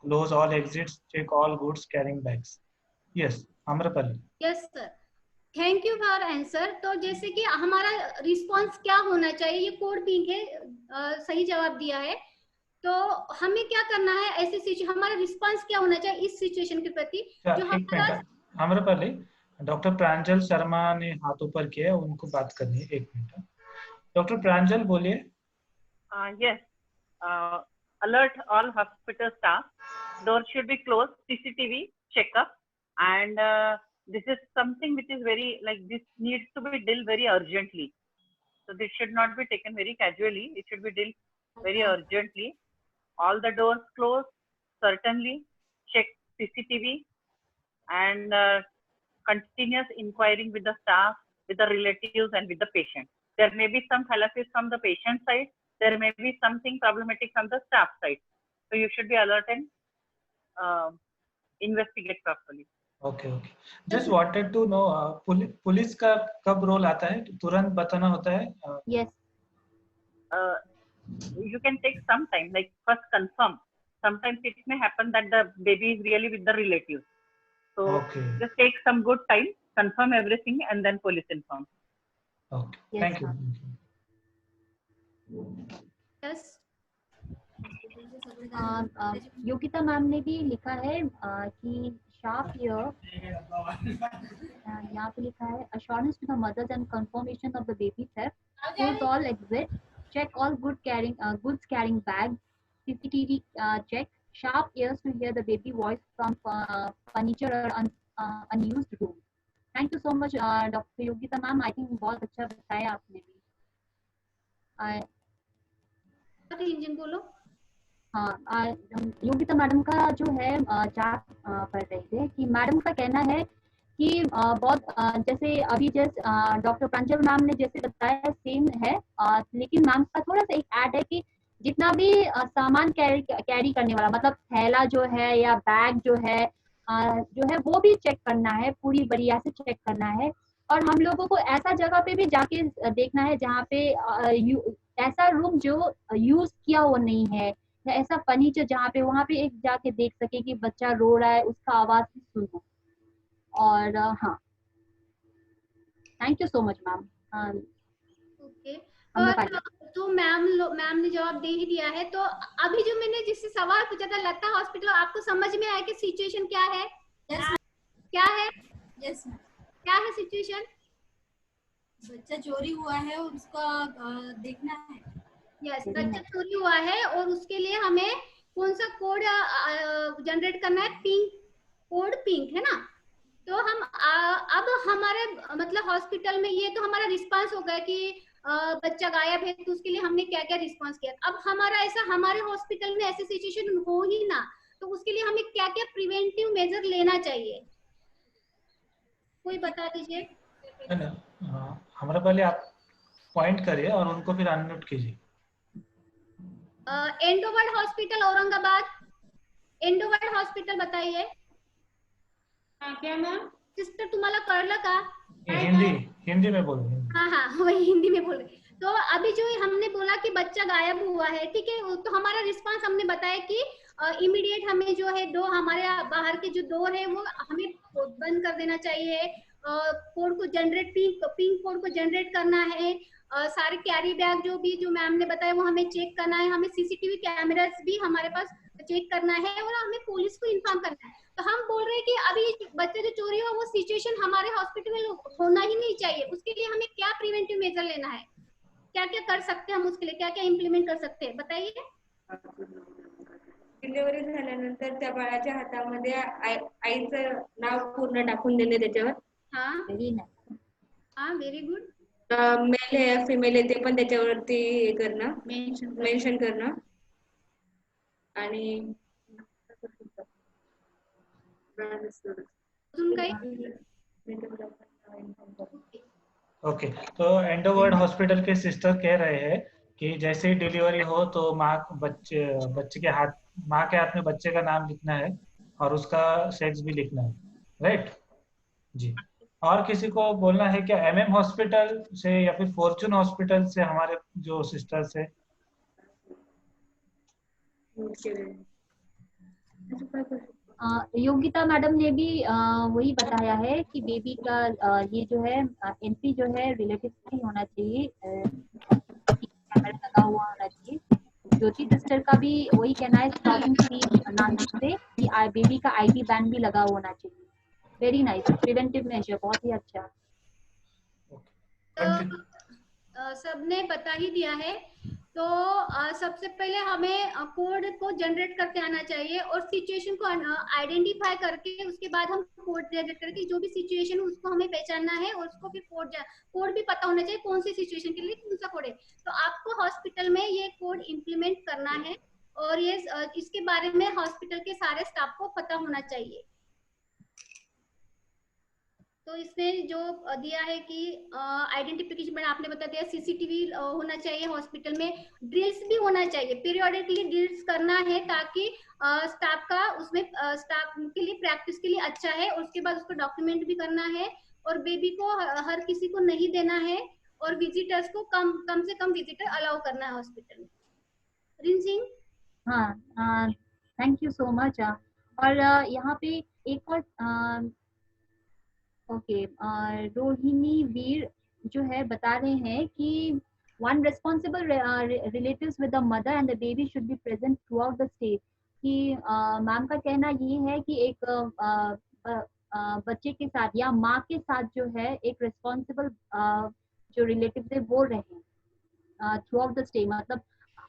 Close all exits. Check all goods carrying bags. Yes, Amrapali.
Yes sir. Thank you for answer. तो जैसे कि हमारा response क्या होना चाहिए, ये code pink है, सही जवाब दिया है। तो हमें क्या करना है ऐसे सिचुएशन, हमारा रिस्पांस क्या होना चाहिए इस सिचुएशन के प्रति जो हमारा।
आम्रपाली, डॉक्टर प्रांजल शर्मा ने हाथ ऊपर किया, उनको बात करनी है। 1 मिनट। डॉक्टर प्रांजल बोलिए।
Yes, alert all hospital staff. Door should be closed. CCTV checkup, and this is something which is very this needs to be dealt very urgently. So this should not be taken very casually. It should be dealt very urgently. All the doors closed. Certainly check CCTV and continuous inquiring with the staff, with the relatives, and with the patient. There may be some fallacies from the patient side. There may be something problematic from the staff side. So you should be alert and investigate properly.
Okay. Just wanted to know, police का कब role आता है? तुरंत बताना होता है?
Yes.
You can take some time, like first confirm. Sometimes it may happen that the baby is really with the relatives. So just take some good time, confirm everything, and then police inform.
Okay. Yes, thank you.
Yes.
Yogita ma'am ने भी लिखा है कि sharp ear, यहाँ पे लिखा है assurance to the mothers and confirmation of the baby theft. Close all exits. Check all goods carrying bags. CCTV check. Sharp ears to hear the baby voice from furniture or unused room. Thank you so much, Dr. Yogita ma'am. I think बहुत अच्छा बताया आपने भी।
Engine बोलो।
हाँ, Yogita madam का जो है चार्ट पढ़ रहे थे कि मैडम का कहना है कि बहुत जैसे अभी डॉक्टर प्रांजल मैम ने जैसे बताया सेम है, लेकिन मैम का थोड़ा सा एक ऐड है कि जितना भी सामान कैरी करने वाला, मतलब थैला जो है या बैग जो है वो भी चेक करना है, पूरी बढ़िया से चेक करना है। और हम लोगों को ऐसा जगह पे भी जाके देखना है जहाँ पे ऐसा रूम जो यूज किया हुआ नहीं है, या ऐसा फर्नीचर जहाँ पे वहाँ पे एक जाके देख सके कि बच्चा रो रहा है, उसका आवाज भी सुनो। और हाँ, thank you so much ma'am.
Okay, तो मैम ने जवाब दे ही दिया है। तो अभी जो मैंने जिससे सवाल पूछा था लता हॉस्पिटल, आपको समझ में आया कि सिचुएशन क्या है? क्या है?
यस
क्या है सिचुएशन?
बच्चा चोरी हुआ है और उसका देखना है।
यस, बच्चा चोरी हुआ है और उसके लिए हमें कौन सा कोड जनरेट करना है? पिंक कोड, पिंक है ना। तो हम अब हमारे मतलब हॉस्पिटल में ये तो हमारा रिस्पांस होगा कि बच्चा गायब है, तो उसके लिए हमने क्या क्या रिस्पांस किया। अब हमारा ऐसा हमारे हॉस्पिटल में ऐसी सिचुएशन हो ही ना, तो उसके लिए हमें क्या क्या प्रिवेंटिव मेजर लेना चाहिए, कोई बता दीजिए।
हमारा पहले आप पॉइंट करिए और उनको फिर अनम्यूट कीजिए।
एंडोवर्ड हॉस्पिटल औरंगाबाद, एंडोवर्ड हॉस्पिटल बताइए। क्या मैम? सिस्टर तुम्हाला कळलं का?
हिंदी में बोलो।
हाँ हाँ, वही हिंदी में बोल रहे। तो अभी जो हमने बोला कि बच्चा गायब हुआ है, ठीक है, तो हमारा रिस्पांस हमने बताया कि इमीडिएट हमें जो है हमारे बाहर के जो डोर है वो हमें बंद कर देना चाहिए। कोड को जनरेट, पिंक कोड को जनरेट करना है। सारे कैरी बैग जो मैम ने बताया वो हमें चेक करना है। हमें सीसीटीवी कैमरास भी हमारे पास चेक करना है और हमें पुलिस को इन्फॉर्म करना है। तो हम बोल रहे हैं कि अभी बच्चे जो चोरी हुआ वो सिचुएशन हमारे हॉस्पिटल में होना ही नहीं चाहिए। उसके लिए हमें क्या प्रिवेंटिव मेजर लेना है, क्या क्या कर सकते हैं हम, उसके लिए क्या क्या इम्प्लीमेंट कर सकते हैं, बताइए।
डिलिव्हरी झाल्यानंतर त्या बाळाच्या हातामध्ये आईचं नाव पूर्ण टाकून देणे त्याच्यावर.
हाँ, वेरी गुड।
मेल है फीमेल है ते पण त्याच्यावरती हे करणं, मेंशन करणं. आणि
ओके, तो एंडोवर्ड हॉस्पिटल के सिस्टर कह रहे हैं कि जैसे ही डिलीवरी हो तो बच्चे के हाथ, माँ के हाथ में बच्चे का नाम लिखना है और उसका सेक्स भी लिखना है, राइट जी। और किसी को बोलना है क्या एमएम हॉस्पिटल से या फिर फॉर्चून हॉस्पिटल से हमारे जो सिस्टर्स है?
योगिता मैडम ने भी वही बताया है कि बेबी का ये जो है एंट्री जो है रिलेटिव नहीं होना चाहिए, कैमरा लगा हुआ होना चाहिए। ज्योति सिस्टर का भी वही कहना है स्टॉपिंग नासिक से कि बेबी का आईडी बैन भी लगा होना चाहिए। वेरी नाइस, प्रिवेंटिव मेजर बहुत ही अच्छा।
तो सबने बता ही दिया है। तो सबसे पहले हमें कोड को जनरेट करके आना चाहिए और सिचुएशन को आइडेंटिफाई करके उसके बाद हम कोड जनरेट करके जो भी सिचुएशन है उसको हमें पहचानना है और उसको फिर कोड भी पता होना चाहिए कौन सी सिचुएशन के लिए कौन सा कोड है। तो आपको हॉस्पिटल में ये कोड इम्प्लीमेंट करना है और ये इसके बारे में हॉस्पिटल के सारे स्टाफ को पता होना चाहिए। तो इसने जो दिया है कि आइडेंटिफिकेशन मैंने आपने बता दिया, सीसीटीवी होना चाहिए हॉस्पिटल में, ड्रिल्स भी होना चाहिए, पीरियोडिकली ड्रिल्स करना है ताकि स्टाफ का उसमें स्टाफ के लिए प्रैक्टिस के लिए अच्छा है। और उसके बाद उसको डॉक्यूमेंट भी करना है और बेबी को हर किसी को नहीं देना है और विजिटर्स को कम से कम विजिटर अलाउ करना है हॉस्पिटल में। रिन सिंह।
हाँ, थैंक यू सो मच। और यहाँ पे एक और ओके, रोहिणी वीर जो है बता रहे हैं कि one responsible relatives with the mother and the baby should be present throughout the stay। कि मैम का कहना ये है कि एक बच्चे के साथ या माँ के साथ जो है एक रिस्पॉन्सिबल जो रिलेटिव है वो रहे थ्रू आउट द स्टे, मतलब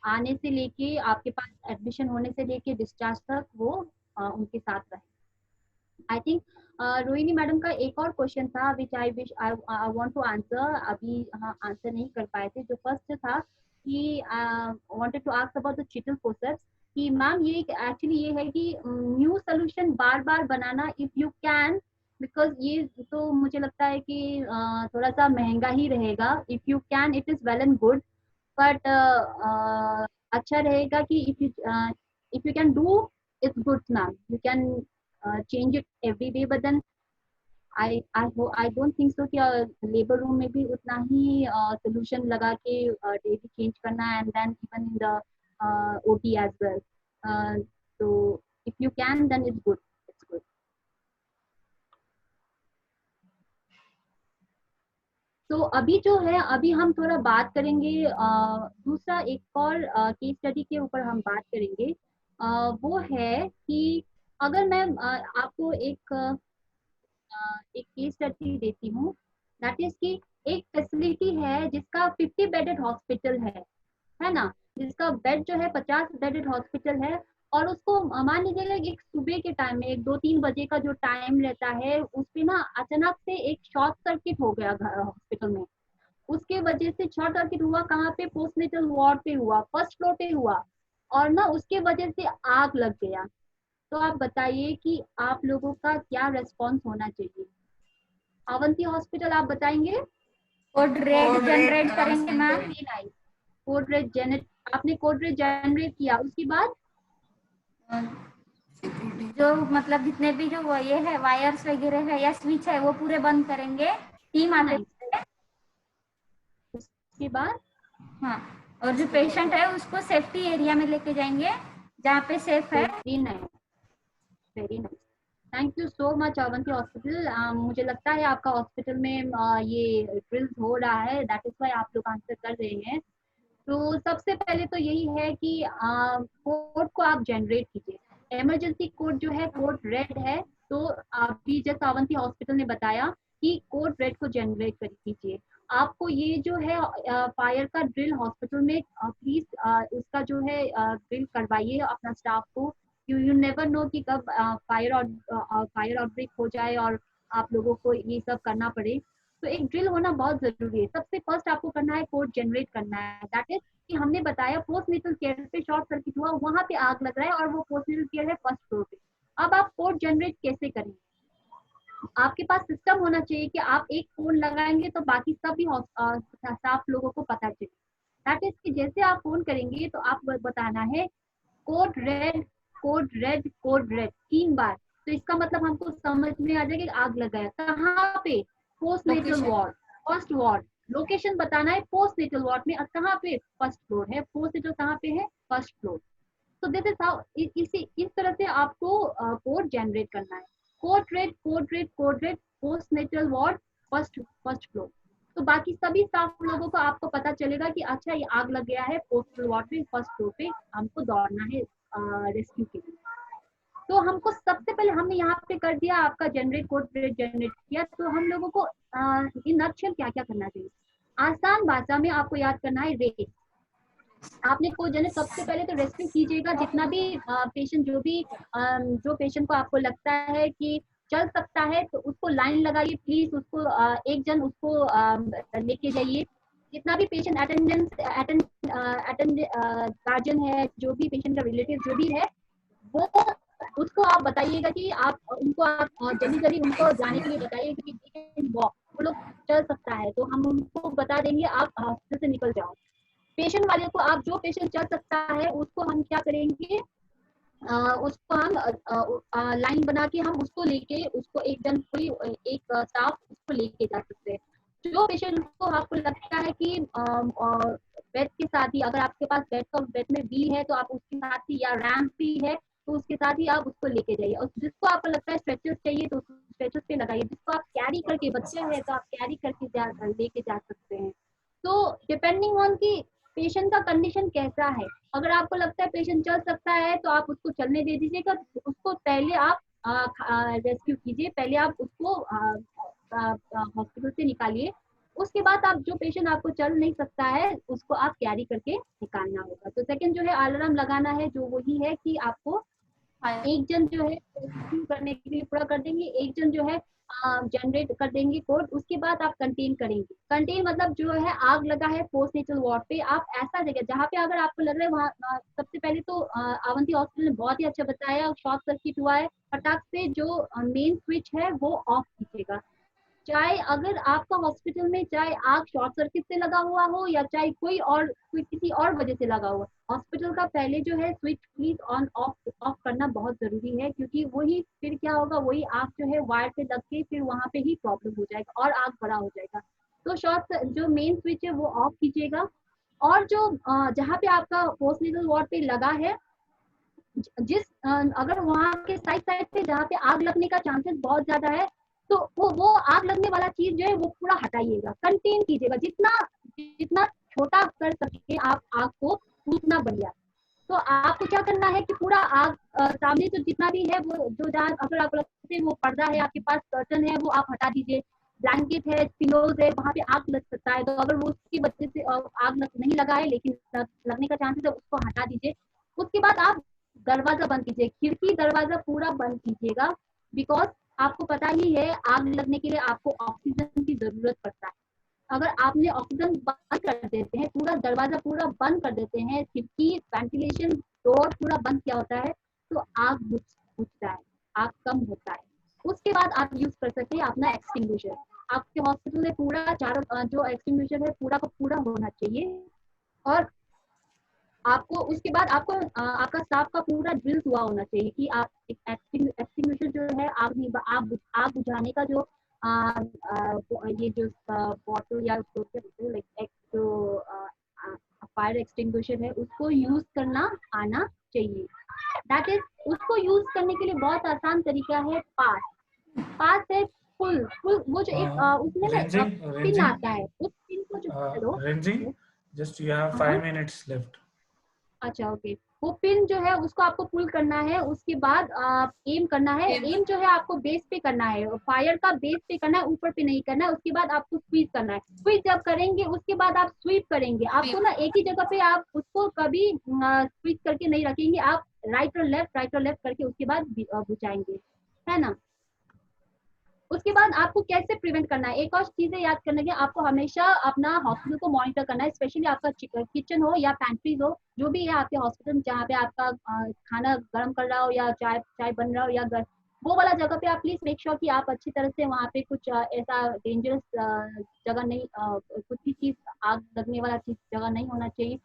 आने से लेके आपके पास एडमिशन होने से लेके डिस्चार्ज तक वो उनके साथ रहे। आई थिंक रोहिणी मैडम का एक और क्वेश्चन था which I wish I want to answer, अभी आंसर नहीं कर पाए थे। जो फर्स्ट था कि wanted to ask about the Cheatle forceps कि मैम ये एक्चुअली ये है कि न्यू सोल्यूशन बार बार बनाना, इफ यू कैन बिकॉज ये तो मुझे लगता है कि थोड़ा सा महंगा ही रहेगा. If you can it is well and good, but अच्छा रहेगा कि if you can do it's good ma'am, you can change it every day. But then I don't think so कि लेबर रूम में भी उतना ही सोल्यूशन लगा के डेली चेंज करना, and then even in the OT as well. So if you can, then it's good. It's good. तो अभी जो है, अभी हम थोड़ा बात करेंगे दूसरा एक और केस स्टडी के ऊपर हम बात करेंगे. वो है कि अगर मैं आपको एक केस स्टडी देती हूँ, दैट इज कि एक फैसिलिटी है जिसका 50 बेडेड हॉस्पिटल है ना, जिसका बेड जो है 50 बेडेड हॉस्पिटल है, और उसको मान लीजिएगा एक सुबह के टाइम में 1-2-3 बजे का जो टाइम रहता है, उस पे ना अचानक से एक शॉर्ट सर्किट हो गया हॉस्पिटल में. उसके वजह से शॉर्ट सर्किट हुआ कहाँ पे, पोस्टनेटल वार्ड पे हुआ, फर्स्ट फ्लोर पे हुआ, और ना उसके वजह से आग लग गया. तो आप बताइए कि आप लोगों का क्या रेस्पॉन्स होना चाहिए. अवंती हॉस्पिटल आप बताएंगे.
कोड रेड जनरेट करेंगे मैम.
कोड रेड जनरेट, आपने कोड रेड जनरेट किया, उसके बाद
जो मतलब जितने भी जो वो ये है वायर्स वगैरह है या स्विच है वो पूरे बंद करेंगे. टीम आते हैं.
उसके बाद
हाँ, और जो पेशेंट है उसको सेफ्टी एरिया में लेके जाएंगे जहाँ पे सेफ है.
Very nice. Thank you so much Avanti hospital. मुझे लगता है आपका हॉस्पिटल में ये ड्रिल्स हो रहा है, दैट इज व्हाई आप लोग आंसर कर रहे हैं. तो सबसे पहले तो यही है कि कोड को आप जनरेट कीजिए. इमरजेंसी कोड जो है कोड रेड है, तो अभी जैसे अवंती हॉस्पिटल ने बताया कि कोड रेड को जनरेट कर कीजिए. आपको ये जो है फायर का ड्रिल हॉस्पिटल में प्लीज उसका जो है ड्रिल करवाइए अपना स्टाफ को. यू नेवर नो कि कब फायर आउटब्रेक हो जाए और आप लोगों को ये सब करना पड़े. तो एक ड्रिल होना बहुत जरूरी है. सबसे फर्स्ट आपको करना है कोड जनरेट करना है. दैट इज कि हमने बताया पोस्टनेटल केयर पे शॉर्ट सर्किट हुआ, वहां पे आग लग रहा है और वो पोस्टनेटल केयर है फर्स्ट फ्लोर पे. अब आप कोड जनरेट कैसे करेंगे. आपके पास सिस्टम होना चाहिए कि आप एक फोन लगाएंगे तो बाकी सभी स्टाफ लोगों को पता चले. दैट इज कि जैसे आप फोन करेंगे तो आप बताना है code red code red code red 3 बार. तो इसका मतलब हमको समझ में आ जाएगा आग लगाया कहाँ पे, postnatal ward, first ward. Location बताना है पोस्टनेटल वार्ड में, कहाँ पे, फर्स्ट फ्लोर है. पोस्टनेटल कहाँ पे है, फर्स्ट फ्लोर. तो दिस इज हाउ, इस तरह से आपको कोड जनरेट करना है. Code red code red code red postnatal ward first floor. तो बाकी सभी स्टाफ लोगों को आपको पता चलेगा कि अच्छा ये आग लग गया है पोस्टल वार्ड पे फर्स्ट फ्लोर पे, हमको दौड़ना है रेस्क्यू के लिए. तो हमको सबसे पहले हमने यहाँ पे कर दिया आपका जनरेट कोड जनरेट किया. तो हम लोगों को इन नटशेल क्या क्या करना चाहिए. आसान भाषा में आपको याद करना है रेड. आपने कोड जनरेट सबसे पहले तो रेस्क्यू कीजिएगा जितना भी पेशेंट जो पेशेंट को आपको लगता है कि चल सकता है तो उसको लाइन लगाइए प्लीज. उसको एक जन उसको लेके जाइए. जितना भी पेशेंट गार्जियन है, जो भी पेशेंट का रिलेटिव जो भी है, वो उसको आप बताइएगा कि आप उनको जल्दी उनको जाने के लिए बताइए कि वो लोग चल सकता है तो हम उनको बता देंगे आप हॉस्पिटल से निकल जाओ. पेशेंट वाले को आप जो पेशेंट चल सकता है उसको हम क्या करेंगे, उसको हम लाइन बना के हम उसको लेके उसको एक जन कोई एक स्टाफ उसको लेके जा सकते हैं. जो पेशेंट को आपको लगता है कि बेड के साथ ही, अगर आपके पास बेड में व्हील है तो आप उसके साथ ही, या रैम्प भी है तो उसके साथ ही आप उसको लेके जाइए. और जिसको आपको लगता है स्ट्रेचर्स चाहिए तो स्ट्रेचर्स पे लगाइए. जिसको आप कैरी करके, बच्चे हैं तो आप कैरी करके लेके जा सकते हैं. तो डिपेंडिंग ऑन कि पेशेंट का कंडीशन कैसा है, अगर आपको लगता है पेशेंट चल सकता है तो आप उसको चलने दे दीजिएगा. उसको पहले आप रेस्क्यू कीजिए, पहले आप उसको हॉस्पिटल से निकालिए. उसके बाद आप जो पेशेंट आपको चल नहीं सकता है उसको आप कैरी करके निकालना होगा. तो सेकंड जो है अलार्म लगाना है, जो वही है कि आपको एक जन जो है रेस्क्यू करने के लिए पूरा कर देंगे, एक जन जो है जनरेट कर देंगे कोड, उसके बाद आप कंटेन करेंगे। कंटेन मतलब जो है आग लगा है पोस्ट नेचुरल वार्ड पे, आप ऐसा जगह जहाँ पे अगर आपको लग रहा है वहाँ सबसे पहले तो अवंती हॉस्पिटल ने बहुत ही अच्छा बताया, शॉर्ट सर्किट हुआ है, फटाक से जो मेन स्विच है वो ऑफ कीजिएगा। चाहे अगर आपका हॉस्पिटल में चाहे आग शॉर्ट सर्किट से लगा हुआ हो या चाहे कोई किसी और वजह से लगा हुआ, हॉस्पिटल का पहले जो है स्विच प्लीज ऑन ऑफ करना बहुत जरूरी है, क्योंकि वही फिर क्या होगा, वही आग जो है वायर पे लग के फिर वहां पे ही प्रॉब्लम हो जाएगा और आग बड़ा हो जाएगा। तो जो मेन स्विच है वो ऑफ कीजिएगा। और जो जहाँ पे आपका पोस्ट नेचुरल वार्ड पे लगा है, जिस अगर वहाँ के साइड पे जहाँ पे आग लगने का चांसेस बहुत ज्यादा है, तो वो आग लगने वाला चीज जो है वो पूरा हटाइएगा, कंटेन कीजिएगा, जितना छोटा कर सके आप आग को उतना बढ़िया। तो आपको क्या करना है कि पूरा आग सामने तो जितना भी है वो जो जहाँ अगर आपको लगता है वो पर्दा है आपके पास, कर्टन है, वो आप हटा दीजिए, ब्लैंकेट है, पिलोज है, वहाँ पे आग लग सकता है, तो अगर वो उसकी वजह से आग नहीं लगा है लेकिन लगने का चांसेस है, उसको हटा दीजिए। उसके बाद आप दरवाजा बंद कीजिए, खिड़की दरवाजा पूरा बंद कीजिएगा, बिकॉज आपको पता ही है आग लगने के लिए आपको ऑक्सीजन की जरूरत पड़ता है। अगर आपने ऑक्सीजन बंद कर देते हैं, पूरा दरवाजा पूरा बंद कर देते हैं, खिड़की वेंटिलेशन डोर पूरा बंद किया होता है, तो आग बुझता है, आग कम होता है। उसके बाद आप यूज कर सकते हैं अपना एक्सटिंग्विशर। आपके हॉस्पिटल में पूरा चारों जो एक्सटिंग्विशर है पूरा का पूरा होना चाहिए। और आपको उसके बाद आपको आपका स्टाफ का पूरा ड्रिल हुआ होना चाहिए कि आप एक्सटिंग्विशर जो है आग बुझाने का जो ये जो बॉटल या जो फायर एक्सटिंग्विशर है उसको यूज करना आना चाहिए। दैट इज, उसको यूज करने के लिए बहुत आसान तरीका है, पास है फुल वो जो एक उसमें ना पिन आता है, उस पिन को जो hello
just you have 5 minutes left।
अच्छा ओके, वो पिन जो है उसको आपको पुल करना है, उसके बाद एम करना है। एम जो है आपको बेस पे करना है, फायर का बेस पे करना है, ऊपर पे नहीं करना है। उसके बाद आपको स्वीप करना है। स्वीप जब करेंगे उसके बाद आप स्वीप करेंगे, आपको ना एक ही जगह पे आप उसको कभी स्वीप करके नहीं रखेंगे, आप राइट और लेफ्ट करके उसके बाद बुझाएंगे, है ना। उसके बाद आपको कैसे प्रिवेंट करना है, एक और चीजें याद करने के, आपको हमेशा अपना हॉस्पिटल को मॉनिटर करना है, स्पेशली आपका किचन हो या पैंट्रीज हो, जो भी है आपके हॉस्पिटल जहाँ पे आपका खाना गर्म कर रहा हो या चाय बन रहा हो या वो वाला जगह पे आप प्लीज मेक श्योर कि आप अच्छी तरह से वहाँ पे कुछ ऐसा डेंजरस जगह नहीं, कुछ भी चीज आग लगने वाला चीज जगह नहीं होना चाहिए।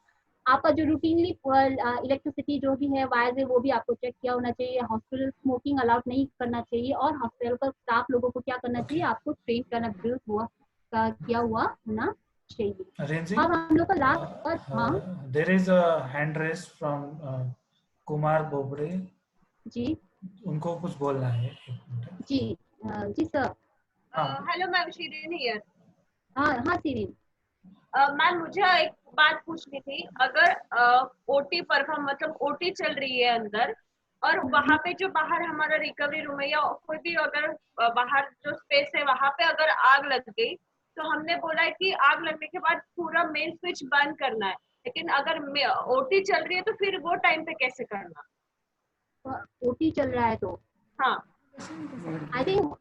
आपका जो रूटीनली इलेक्ट्रिसिटी जो भी है वायर है वो भी आपको चेक किया होना चाहिए। हॉस्पिटल स्मोकिंग अलाउड नहीं करना चाहिए, और हॉस्पिटल का स्टाफ लोगों को क्या करना चाहिए, आपको ट्रेन करना ड्रिल किया हुआ होना चाहिए। अब हम लोग का लास्ट, हाँ
there is a hand raise from Kumar Bobde
ji,
उनको कुछ बोलना है।
जी जी sir.
Hello ma'am, Shireen here.
हाँ सीरीन
मैम, मुझे एक बात पूछनी थी। अगर ओटी परफॉर्म मतलब ओटी चल रही है अंदर, और वहाँ पे जो बाहर हमारा रिकवरी रूम है या कोई भी अगर बाहर जो स्पेस है वहाँ पे अगर आग लग गई, तो हमने बोला है कि आग लगने के बाद पूरा मेन स्विच बंद करना है, लेकिन अगर ओटी चल रही है तो फिर वो टाइम पे कैसे करना?
ओटी चल रहा है तो
हाँ,
I think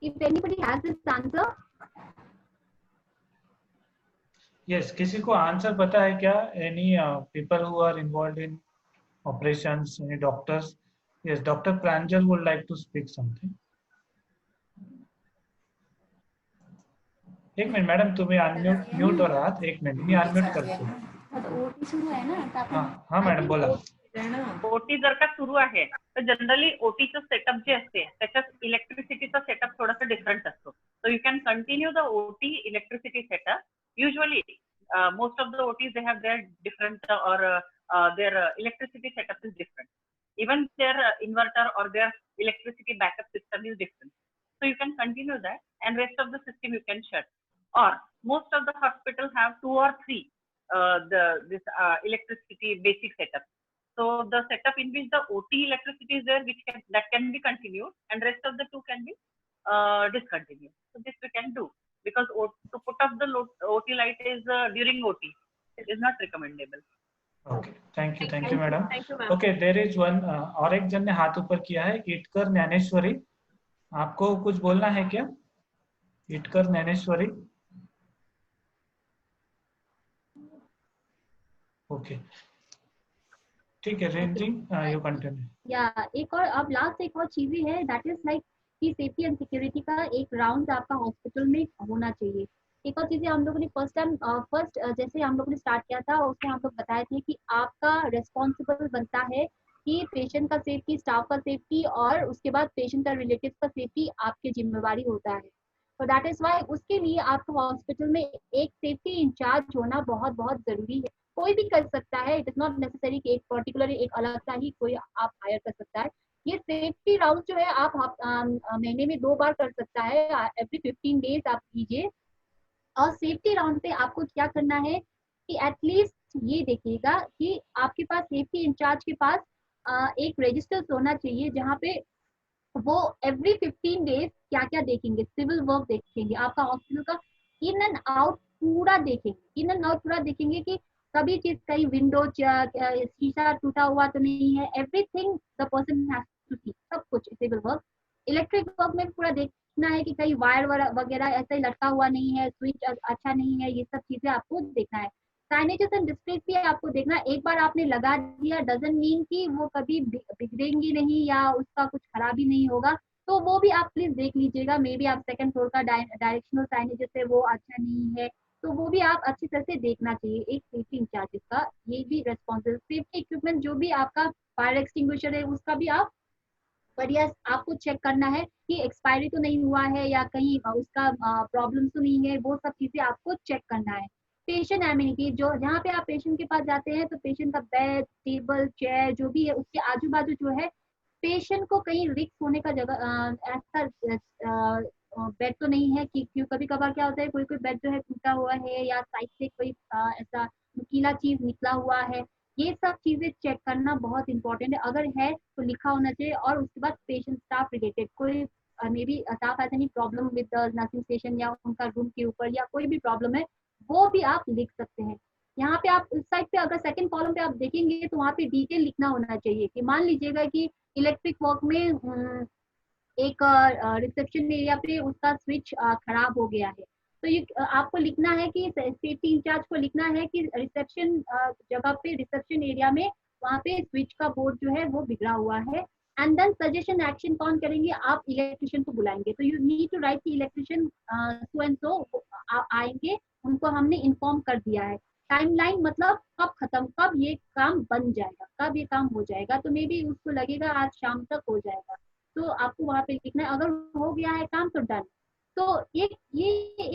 if anybody has this answer.
Yes, किसी को आंसर पता है क्या? Any people who are involved in operations, any doctors? Yes, Dr. Pranjal would like to speak something. एक मिनट मैडम, तुम्हें अनम्यूट म्यूट हो रहा है, एक मिनट मी अनम्यूट करते हैं।
ओटी सुरू आहे ना,
हाँ मॅडम बोला।
ओटी जर का सुरू आहे तर जनरली ओटीचं सेटअप जे असते त्याच्यात इलेक्ट्रिसिटीचा सेटअप थोडासा डिफरंट असतो. So you can continue the OT electricity setup. Usually most of the OTs they have their different or their electricity setup is different. Even their inverter or their electricity backup system is different. So you can continue that, and rest of the system you can shut. Or most of the hospitals have 2 or 3 this electricity basic setup. So the setup in which the OT electricity is there, that can be continued, and rest of the 2 can be discontinued. So this we can do, because to put up the OT light is during OT. It is not recommendable.
Okay, thank you madam. Okay, there is one और एक जन ने हाथ ऊपर किया है, इटकर ज्ञानेश्वरी। आपको कुछ बोलना है क्या? इटकर ज्ञानेश्वरी। ओके, ठीक है, रेंजिंग यू कंटिन्यू।
या एक और अब लास्ट एक और चीजें है, दैट इज लाइक कि सेफ्टी एंड सिक्योरिटी का एक राउंड आपका हॉस्पिटल में होना चाहिए। एक और चीजें हम लोगों ने फर्स्ट जैसे हम लोगों ने स्टार्ट किया था उसमें हम लोग बताए थे कि आपका रेस्पॉन्सिबल बनता है कि पेशेंट का सेफ्टी, स्टाफ का सेफ्टी और उसके बाद पेशेंट का रिलेटिव का सेफ्टी आपकी जिम्मेवारी होता है। तो दैट इज वाई उसके लिए आपको हॉस्पिटल में एक सेफ्टी इंचार्ज होना बहुत बहुत जरूरी है। कोई भी कर सकता है, इट इज नॉट नेसेसरी कि एक पर्टिकुलर एक अलग सा ही कोई आप हायर कर सकता है। ये सेफ्टी राउंड जो है आप महीने में 2 बार कर सकता है, एवरी 15 डेज आप कीजिए। और सेफ्टी राउंड पे आपको क्या करना है कि एटलीस्ट ये देखिएगा कि आपके पास सेफ्टी इंचार्ज के पास एक रजिस्टर होना चाहिए जहाँ पे वो एवरी 15 डेज क्या क्या देखेंगे, सिविल वर्क देखेंगे, आपका हॉस्पिटल का इन एंड आउट पूरा देखेंगे, इन एंड आउट पूरा देखेंगे कि सभी चीज, कहीं विंडो शीशा टूटा हुआ तो नहीं है, everything the person has to see, सब कुछ सिविल वर्क। इलेक्ट्रिक वर्क में पूरा देखना है कि कहीं वायर वगैरह ऐसे ही लटका हुआ नहीं है, स्विच अच्छा नहीं है, ये सब चीजें आपको देखना है। साइनेजेस एंड डिस्प्लेस भी आपको देखना है। एक बार आपने लगा दिया डजंट मीन कि वो कभी बिगड़ेंगी नहीं या उसका कुछ खराबी नहीं होगा, तो वो भी आप प्लीज देख लीजिएगा। मे बी आप सेकंड फ्लोर का डायरेक्शनल साइनेजेस है वो अच्छा नहीं है, तो वो भी आप अच्छी तरह से देखना चाहिए। एक सेफ्टी इंचार्ज का ये भी रेस्पॉन्सिबल। सेफ्टी इक्विपमेंट जो भी आपका फायर एक्सटिंग्विशर है उसका भी आप बढ़िया आपको चेक करना है कि एक्सपायरी तो नहीं हुआ है या कहीं उसका प्रॉब्लम तो नहीं है, वो सब चीजें आपको चेक करना है। पेशेंट एमिनिटी, जो जहाँ पे आप पेशेंट के पास जाते हैं तो पेशेंट का बेड, टेबल, चेयर जो भी है उसके आजू बाजू जो है पेशेंट को कहीं रिस्क होने का जगह ऐसा बेड तो नहीं है कि क्यों कभी कभार क्या होता है कोई कोई बेड जो है टूटा हुआ है या साइड से कोई ऐसा नुकीला चीज निकला हुआ है, ये सब चीजें चेक करना बहुत इंपॉर्टेंट है। अगर है तो लिखा होना चाहिए। और उसके बाद पेशेंट स्टाफ रिलेटेड कोई may be staff has any problem with the nursing station या उनका रूम के ऊपर या कोई भी प्रॉब्लम है वो भी आप लिख सकते हैं। यहाँ पे आप इस साइड पे अगर सेकंड कॉलम पे आप देखेंगे तो वहाँ पे डिटेल लिखना होना चाहिए कि मान लीजिएगा कि इलेक्ट्रिक वर्क में एक रिसेप्शन एरिया पे उसका स्विच खराब हो गया है, तो ये आपको लिखना है कि सेफ्टी इंचार्ज को लिखना है कि रिसेप्शन जगह पे, रिसेप्शन एरिया में वहाँ पे स्विच का बोर्ड जो है वो बिगड़ा हुआ है। एंड देन सजेशन एक्शन कौन करेंगे, आप इलेक्ट्रिशियन को बुलाएंगे। तो यू नीड टू राइट की इलेक्ट्रिशियन सो एंड सो आएंगे, उनको हमने इन्फॉर्म कर दिया है। टाइमलाइन मतलब कब खत्म, कब ये काम बन जाएगा, कब ये काम हो जाएगा। तो मे बी उसको लगेगा आज शाम तक हो जाएगा, तो आपको वहाँ पे लिखना है। अगर हो गया है काम तो डन। तो ये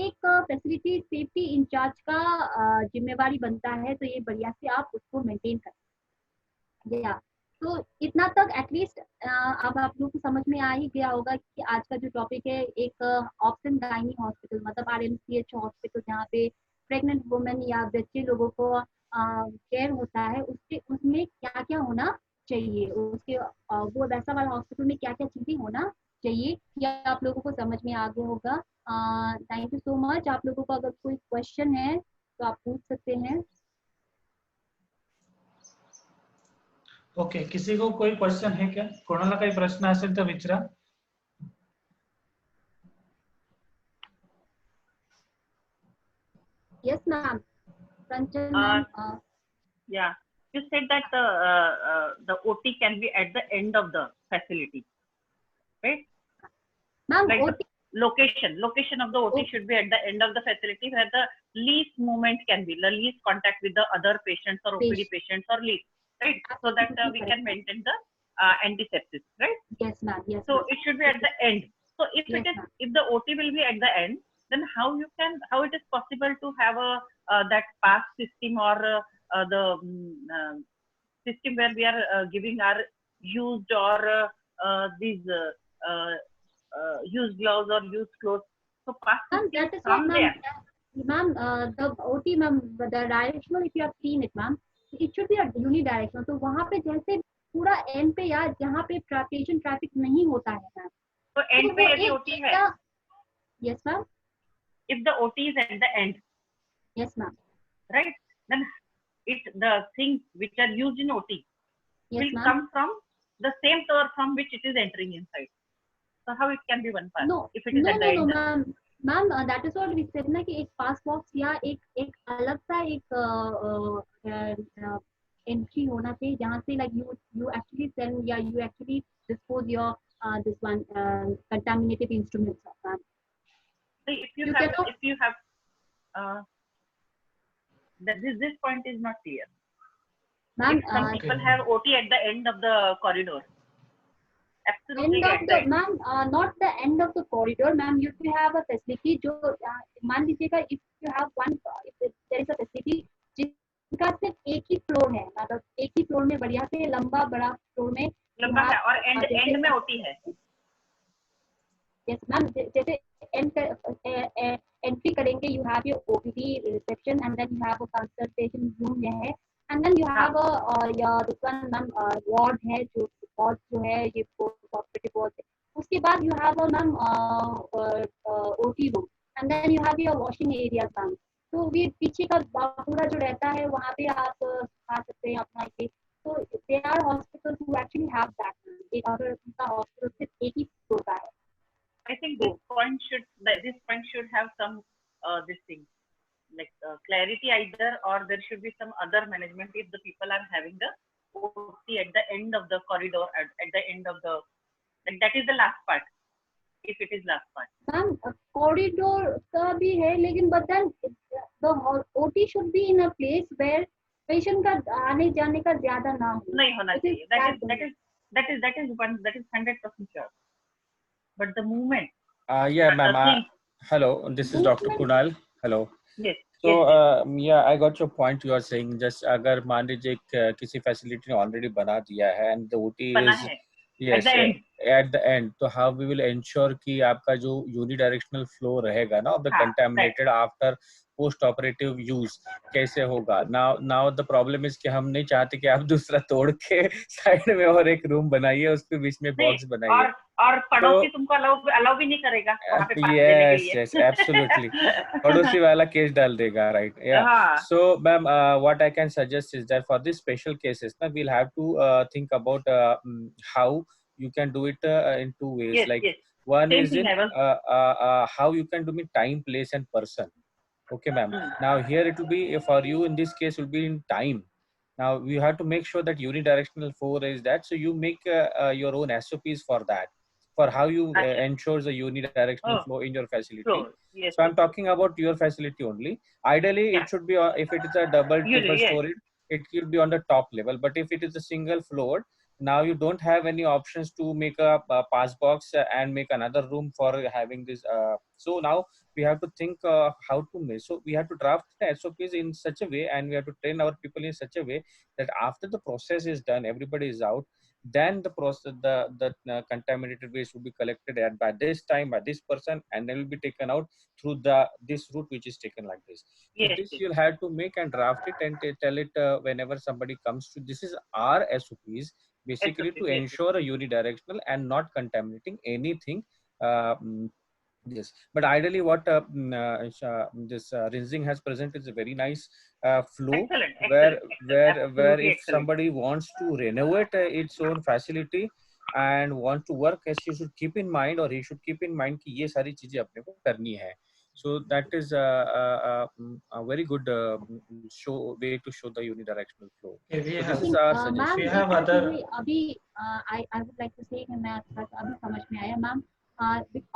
एक फैसिलिटी सेफ्टी इंचार्ज का जिम्मेवारी बनता है, तो ये बढ़िया से आप उसको मेंटेन करें। या तो इतना तक एटलीस्ट अब आप लोग को समझ में आ ही गया होगा कि आज का जो टॉपिक है, एक ऑप्शन गायनी हॉस्पिटल मतलब RMCH हॉस्पिटल जहाँ पे प्रेग्नेंट वुमेन या बच्चे लोगों को केयर होता है, उसके उसमें क्या क्या होना चाहिए, उसके वो वैसा वाला हॉस्पिटल में क्या क्या चीजें होना चाहिए, या आप लोगों को समझ में आ गया होगा। Thank you so much. आप लोगों को अगर कोई क्वेश्चन है तो आप पूछ सकते हैं।
ओके, किसी को कोई क्वेश्चन है क्या? कोणाला काही प्रश्न असेल तर विचारा.
Yes, ma'am. Pranchal ma'am.
Yeah, you said that the OT can be at the end of the facility, right?
Ma'am,
like
OT
location of the OT should be at the end of the facility where the least movement can be, the least contact with the other patients or OPD patients or least, right? So that we can maintain the antisepsis, right?
Yes, ma'am. Yes.
So it should be at the end. So if it is, if the OT will be at the end, then how it is possible to have a that pass system or the system where we are giving our used or these used gloves or used clothes. So pass system from there.
Ma'am, the OT, ma'am, the directional, if you have seen it, ma'am, it should be a unidirectional. तो वहाँ पे जैसे पूरा and पे या जहाँ पे patient traffic नहीं होता है मैम,
तो एंड पे यदि OT है,
yes ma'am,
if the OT is at the end,
yes ma'am,
right, then the things which are used in OT will come from the same door from which it is entering inside. So how it can be one pass
No,
if it is
no,
at the
no, no,
end?
ma'am, that is what we said ना कि एक पास box या एक अलग सा एक entry होना चाहिए जहाँ से like you actually send या you actually dispose your this one contaminated instruments.
If you
You
have,
cannot.
if you have, that this point is not clear.
Ma'am,
If some people have OT at the end of the corridor. Absolutely
end of
at the
the
end.
ma'am, not the end of the corridor, ma'am. You have a facility जो मान लीजिएगा if you have one, if there is a facility जिसका सिर्फ एक ही floor है, मतलब एक ही floor में बढ़िया से लंबा बड़ा फ्लोर में
लंबा है और एंड में OT है.
Yes, ma'am. जैसे एंट्री करेंगे, you have your OPD reception and then you have a consultation room है, and then you have a your this one ma'am ward है जो ward जो है ये cooperative ward है. उसके बाद you have a ma'am OT room and then you have your washing area ma'am. तो ये पीछे का पूरा जो रहता है वहाँ पे आप खा सकते हैं अपना ये. तो there are hospitals who actually have that. एक अगर उनका hospital सिर्फ एक ही फ्लोर का है.
I think this point should have some this thing like clarity either, or there should be some other management if the people are having the OT at the end of the corridor, at the end of the, like that is the last part. If it is last part.
Ma'am, corridor का भी है, लेकिन but then the OT should be in a place where patient का आने जाने का ज्यादा ना हो.
नहीं होना चाहिए. That is 100% sure. But the movement.
Yeah, ma'am. Hello, this is Dr. Kunal. Hello.
Yes.
So yeah, I got your point. You are saying just अगर मान लीजिए किसी facility ने already बना दिया है and the OT is yes at the end, तो how we will ensure कि आपका जो unidirectional flow रहेगा ना of the contaminated after post operative use कैसे होगा. Now the problem is कि हम नहीं चाहते कि आप दूसरा तोड़ के साइड में और एक रूम बनाइए, उसके बीच में बॉक्स बनाइए
और पड़ोसी तुमको अलाउ भी नहीं करेगा वहाँ पे पास देने के लिए.
Yes, absolutely. पड़ोसी वाला केस डाल देगा, right? Yeah. So ma'am, what I can suggest is that for these special cases ना we'll have to think about how you can do it in two ways.
Yes,
like
yes.
one
Same
is
thing
in how you can do it time, place and person. Okay ma'am. Now here it will be for you in this case will be in time. Now you have to make sure that unidirectional flow is that, so you make your own SOPs for that, for how you ensure the unidirectional flow in your facility.
Yes,
so I'm talking about your facility only. Ideally it should be if it is a double triple story, it will be on the top level, but if it is a single floor, now you don't have any options to make a pass box and make another room for having this. So now we have to think how to make. So we have to draft the SOPs in such a way, and we have to train our people in such a way that after the process is done, everybody is out, then the process, the contaminated waste will be collected at by this time by this person, and then will be taken out through this route which is taken like this. So this you'll have to make and draft it and tell it whenever somebody comes to. This is our SOPs. Basically to ensure a unidirectional and not contaminating anything. Yes, but ideally what this rinsing has presented is a very nice flow. Where if somebody wants to renovate its own facility and want to work, as he should keep in mind, or he should keep in mind कि ये सारी चीजें अपने को करनी है. So that is a very good way to show the unidirectional flow. So this is our suggestion.
We have other. अभी I would like to say कि मैं अभी समझ में आया मैम.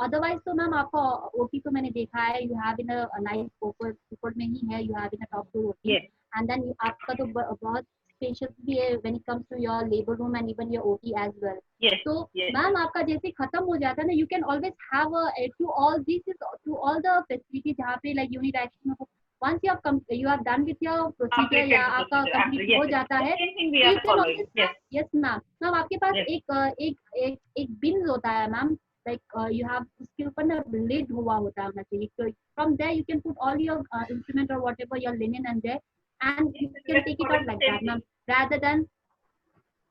Otherwise तो मैम आपका OT तो मैंने देखा है. You have in a nice ऊपर में ही है. You have in a top floor OT. And then आपका तो बहुत spacious भी है when it comes to your labor room and even your OT as well. So ma'am आपका जैसे खत्म हो जाता है ना, you can always have to all the facilities जहाँ पे like unidirectional. Once you are done with your procedure या आपका complete हो जाता है, you can always yes ma'am. Ma'am आपके पास एक bins होता है मैम. Like you have उसके ऊपर ना lid हुआ होता है चाहिए. So from there you can put all your instrument or whatever your linen and there, and you can take it out like that, ma'am. Rather than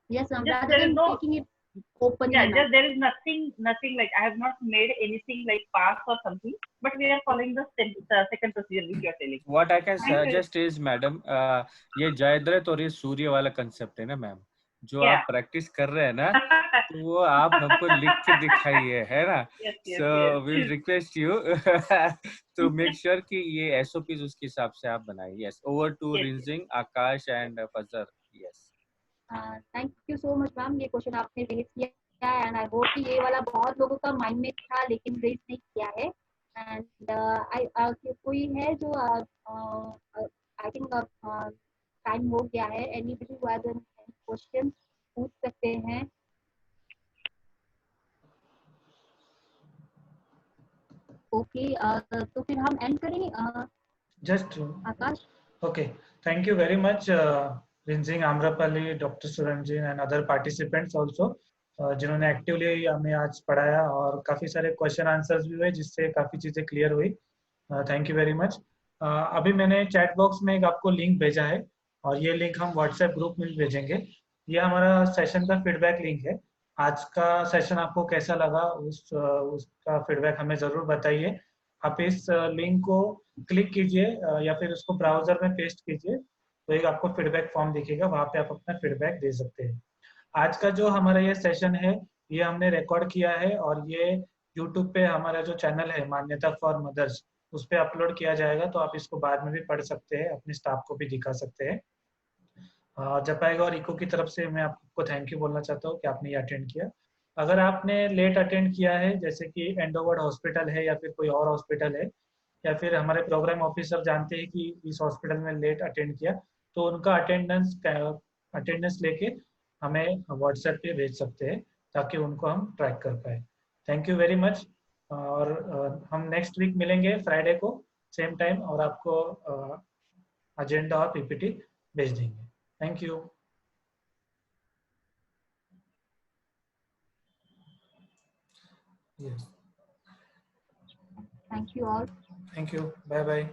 taking it open.
Just there is nothing like I have not made anything like pass or something, but we are following the second procedure which you are telling.
What I can suggest is, madam, ये जायद्रथ और ये सूर्य वाला concept है ना, ma'am. जो आप practice कर रहे हैं ना, तो वो आप हमको लिख के दिखाइए, है ना? So will request you to make sure कि ये एसओपीज उसके हिसाब से आप बनाइए. Yes, over to Rinzing, Akash and Fajar. Yes,
thank you so much ma'am, ये क्वेश्चन आपने रेज किया एंड आई होप कि ये वाला बहुत लोगों का माइंड में था लेकिन रेज नहीं किया है. एंड कोई है जो आई थिंक टाइम हो गया है, anybody who has any question पूछ सकते हैं. ओके, तो फिर हम एंड करेंगे.
Just
Akash.
Okay, thank you very much, Rinzing, Amrapali, Dr. Suranjin and other participants also, जिन्होंने एक्टिवली हमें आज पढ़ाया और काफी सारे क्वेश्चन आंसर्स भी हुए जिससे काफी चीजें क्लियर हुई. Thank you very much. अभी मैंने चैट बॉक्स में एक आपको लिंक भेजा है और ये लिंक हम व्हाट्सएप ग्रुप में भी भेजेंगे. ये हमारा सेशन का फीडबैक लिंक है. आज का सेशन आपको कैसा लगा उसका फीडबैक हमें जरूर बताइए. आप इस लिंक को क्लिक कीजिए या फिर उसको ब्राउजर में पेस्ट कीजिए तो एक आपको फीडबैक फॉर्म दिखेगा, वहां पे आप अपना फीडबैक दे सकते हैं. आज का जो हमारा ये सेशन है ये हमने रिकॉर्ड किया है और ये यूट्यूब पे हमारा जो चैनल है मान्यता फॉर मदर्स उस पर अपलोड किया जाएगा, तो आप इसको बाद में भी पढ़ सकते हैं, अपने स्टाफ को भी दिखा सकते हैं. जपाएगा और इको की तरफ से मैं आपको थैंक यू बोलना चाहता हूँ कि आपने ये अटेंड किया. अगर आपने लेट अटेंड किया है जैसे कि एंडोवर्ड हॉस्पिटल है या फिर कोई और हॉस्पिटल है या फिर हमारे प्रोग्राम ऑफिसर जानते हैं कि इस हॉस्पिटल में लेट अटेंड किया, तो उनका अटेंडेंस लेके हमें व्हाट्सएप पे भेज सकते हैं ताकि उनको हम ट्रैक कर पाए. Thank you very much. और हम नेक्स्ट वीक मिलेंगे फ्राइडे को सेम टाइम और आपको एजेंडा और पीपीटी भेज देंगे. Thank you. Yes.
Thank you all.
Thank you. Bye bye.